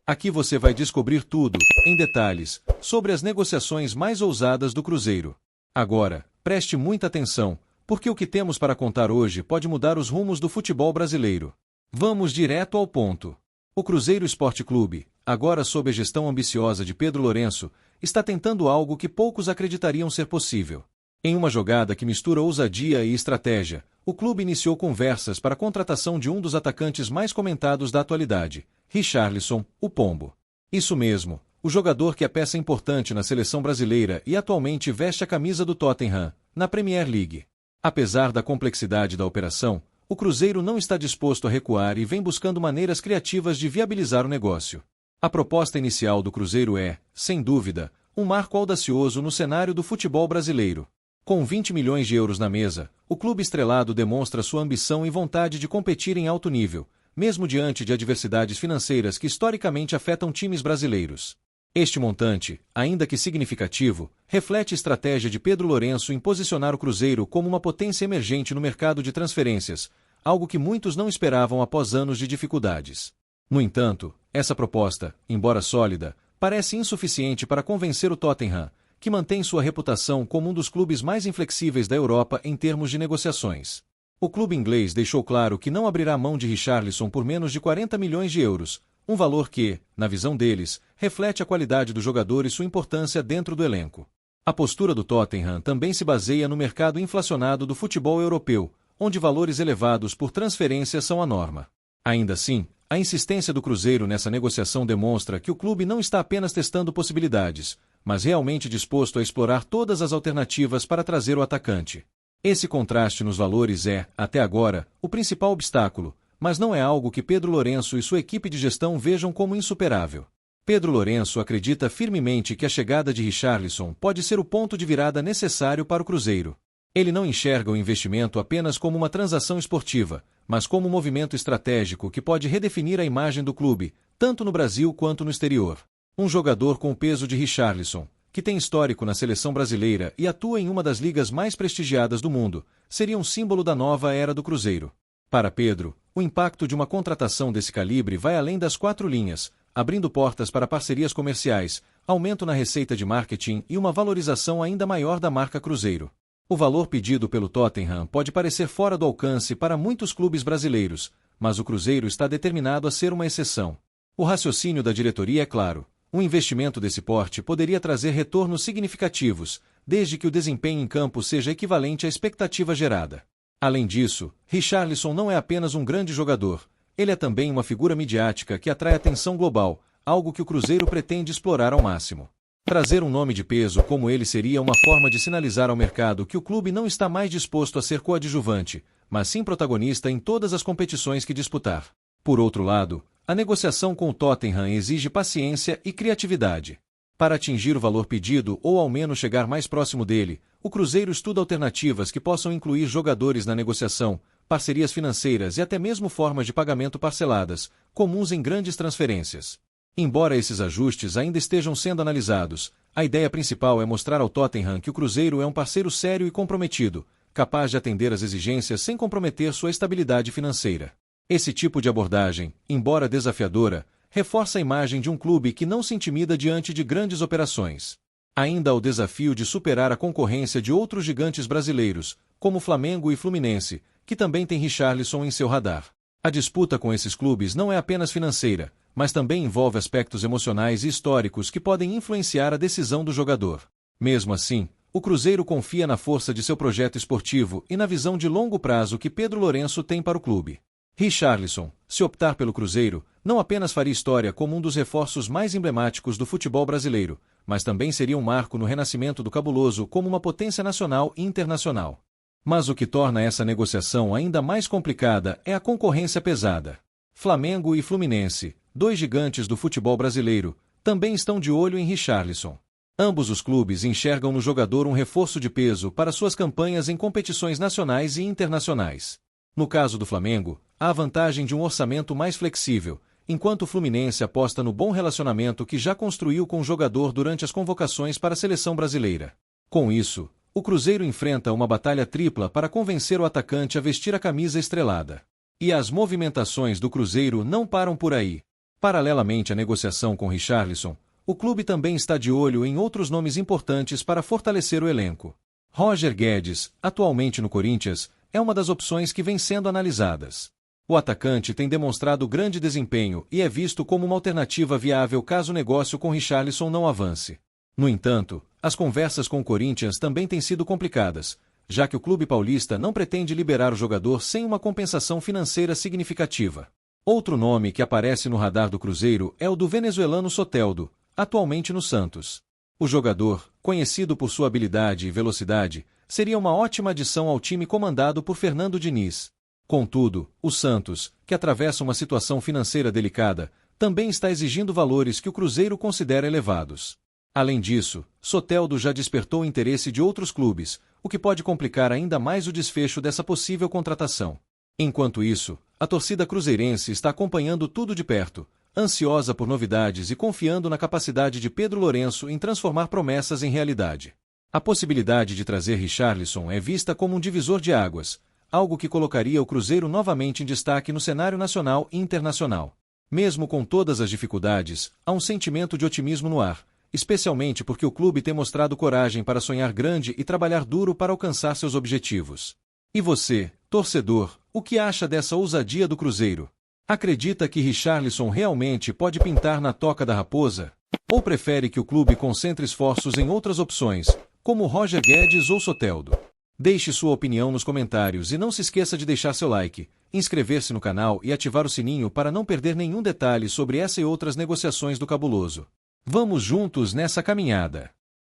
Aqui você vai descobrir tudo, em detalhes, sobre as negociações mais ousadas do Cruzeiro. Agora, preste muita atenção, porque o que temos para contar hoje pode mudar os rumos do futebol brasileiro. Vamos direto ao ponto. O Cruzeiro Esporte Clube, agora sob a gestão ambiciosa de Pedro Lourenço, está tentando algo que poucos acreditariam ser possível. Em uma jogada que mistura ousadia e estratégia, o clube iniciou conversas para a contratação de um dos atacantes mais comentados da atualidade, Richarlison, o Pombo. Isso mesmo, o jogador que é peça importante na seleção brasileira e atualmente veste a camisa do Tottenham, na Premier League. Apesar da complexidade da operação, o Cruzeiro não está disposto a recuar e vem buscando maneiras criativas de viabilizar o negócio. A proposta inicial do Cruzeiro é, sem dúvida, um marco audacioso no cenário do futebol brasileiro. Com 20 milhões de euros na mesa, o clube estrelado demonstra sua ambição e vontade de competir em alto nível, mesmo diante de adversidades financeiras que historicamente afetam times brasileiros. Este montante, ainda que significativo, reflete a estratégia de Pedro Lourenço em posicionar o Cruzeiro como uma potência emergente no mercado de transferências, algo que muitos não esperavam após anos de dificuldades. No entanto, essa proposta, embora sólida, parece insuficiente para convencer o Tottenham, que mantém sua reputação como um dos clubes mais inflexíveis da Europa em termos de negociações. O clube inglês deixou claro que não abrirá mão de Richarlison por menos de 40 milhões de euros, um valor que, na visão deles, reflete a qualidade do jogador e sua importância dentro do elenco. A postura do Tottenham também se baseia no mercado inflacionado do futebol europeu, onde valores elevados por transferências são a norma. Ainda assim, a insistência do Cruzeiro nessa negociação demonstra que o clube não está apenas testando possibilidades, mas realmente disposto a explorar todas as alternativas para trazer o atacante. Esse contraste nos valores é, até agora, o principal obstáculo, mas não é algo que Pedro Lourenço e sua equipe de gestão vejam como insuperável. Pedro Lourenço acredita firmemente que a chegada de Richarlison pode ser o ponto de virada necessário para o Cruzeiro. Ele não enxerga o investimento apenas como uma transação esportiva, mas como um movimento estratégico que pode redefinir a imagem do clube, tanto no Brasil quanto no exterior. Um jogador com o peso de Richarlison, que tem histórico na seleção brasileira e atua em uma das ligas mais prestigiadas do mundo, seria um símbolo da nova era do Cruzeiro. Para Pedro, o impacto de uma contratação desse calibre vai além das 4 linhas, abrindo portas para parcerias comerciais, aumento na receita de marketing e uma valorização ainda maior da marca Cruzeiro. O valor pedido pelo Tottenham pode parecer fora do alcance para muitos clubes brasileiros, mas o Cruzeiro está determinado a ser uma exceção. O raciocínio da diretoria é claro. Um investimento desse porte poderia trazer retornos significativos, desde que o desempenho em campo seja equivalente à expectativa gerada. Além disso, Richarlison não é apenas um grande jogador, ele é também uma figura midiática que atrai atenção global, algo que o Cruzeiro pretende explorar ao máximo. Trazer um nome de peso como ele seria uma forma de sinalizar ao mercado que o clube não está mais disposto a ser coadjuvante, mas sim protagonista em todas as competições que disputar. Por outro lado, a negociação com o Tottenham exige paciência e criatividade. Para atingir o valor pedido ou ao menos chegar mais próximo dele, o Cruzeiro estuda alternativas que possam incluir jogadores na negociação, parcerias financeiras e até mesmo formas de pagamento parceladas, comuns em grandes transferências. Embora esses ajustes ainda estejam sendo analisados, a ideia principal é mostrar ao Tottenham que o Cruzeiro é um parceiro sério e comprometido, capaz de atender às exigências sem comprometer sua estabilidade financeira. Esse tipo de abordagem, embora desafiadora, reforça a imagem de um clube que não se intimida diante de grandes operações. Ainda há o desafio de superar a concorrência de outros gigantes brasileiros, como Flamengo e Fluminense, que também têm Richarlison em seu radar. A disputa com esses clubes não é apenas financeira, mas também envolve aspectos emocionais e históricos que podem influenciar a decisão do jogador. Mesmo assim, o Cruzeiro confia na força de seu projeto esportivo e na visão de longo prazo que Pedro Lourenço tem para o clube. Richarlison, se optar pelo Cruzeiro, não apenas faria história como um dos reforços mais emblemáticos do futebol brasileiro, mas também seria um marco no renascimento do Cabuloso como uma potência nacional e internacional. Mas o que torna essa negociação ainda mais complicada é a concorrência pesada. Flamengo e Fluminense, dois gigantes do futebol brasileiro, também estão de olho em Richarlison. Ambos os clubes enxergam no jogador um reforço de peso para suas campanhas em competições nacionais e internacionais. No caso do Flamengo, há a vantagem de um orçamento mais flexível, enquanto o Fluminense aposta no bom relacionamento que já construiu com o jogador durante as convocações para a seleção brasileira. Com isso, o Cruzeiro enfrenta uma batalha tripla para convencer o atacante a vestir a camisa estrelada. E as movimentações do Cruzeiro não param por aí. Paralelamente à negociação com Richarlison, o clube também está de olho em outros nomes importantes para fortalecer o elenco. Roger Guedes, atualmente no Corinthians, é uma das opções que vem sendo analisadas. O atacante tem demonstrado grande desempenho e é visto como uma alternativa viável caso o negócio com Richarlison não avance. No entanto, as conversas com o Corinthians também têm sido complicadas, já que o clube paulista não pretende liberar o jogador sem uma compensação financeira significativa. Outro nome que aparece no radar do Cruzeiro é o do venezuelano Soteldo, atualmente no Santos. O jogador, conhecido por sua habilidade e velocidade, seria uma ótima adição ao time comandado por Fernando Diniz. Contudo, o Santos, que atravessa uma situação financeira delicada, também está exigindo valores que o Cruzeiro considera elevados. Além disso, Soteldo já despertou o interesse de outros clubes, o que pode complicar ainda mais o desfecho dessa possível contratação. Enquanto isso, a torcida cruzeirense está acompanhando tudo de perto, ansiosa por novidades e confiando na capacidade de Pedro Lourenço em transformar promessas em realidade. A possibilidade de trazer Richarlison é vista como um divisor de águas, algo que colocaria o Cruzeiro novamente em destaque no cenário nacional e internacional. Mesmo com todas as dificuldades, há um sentimento de otimismo no ar, especialmente porque o clube tem mostrado coragem para sonhar grande e trabalhar duro para alcançar seus objetivos. E você, torcedor, o que acha dessa ousadia do Cruzeiro? Acredita que Richarlison realmente pode pintar na toca da raposa? Ou prefere que o clube concentre esforços em outras opções, como Roger Guedes ou Soteldo? Deixe sua opinião nos comentários e não se esqueça de deixar seu like, inscrever-se no canal e ativar o sininho para não perder nenhum detalhe sobre essa e outras negociações do Cabuloso. Vamos juntos nessa caminhada!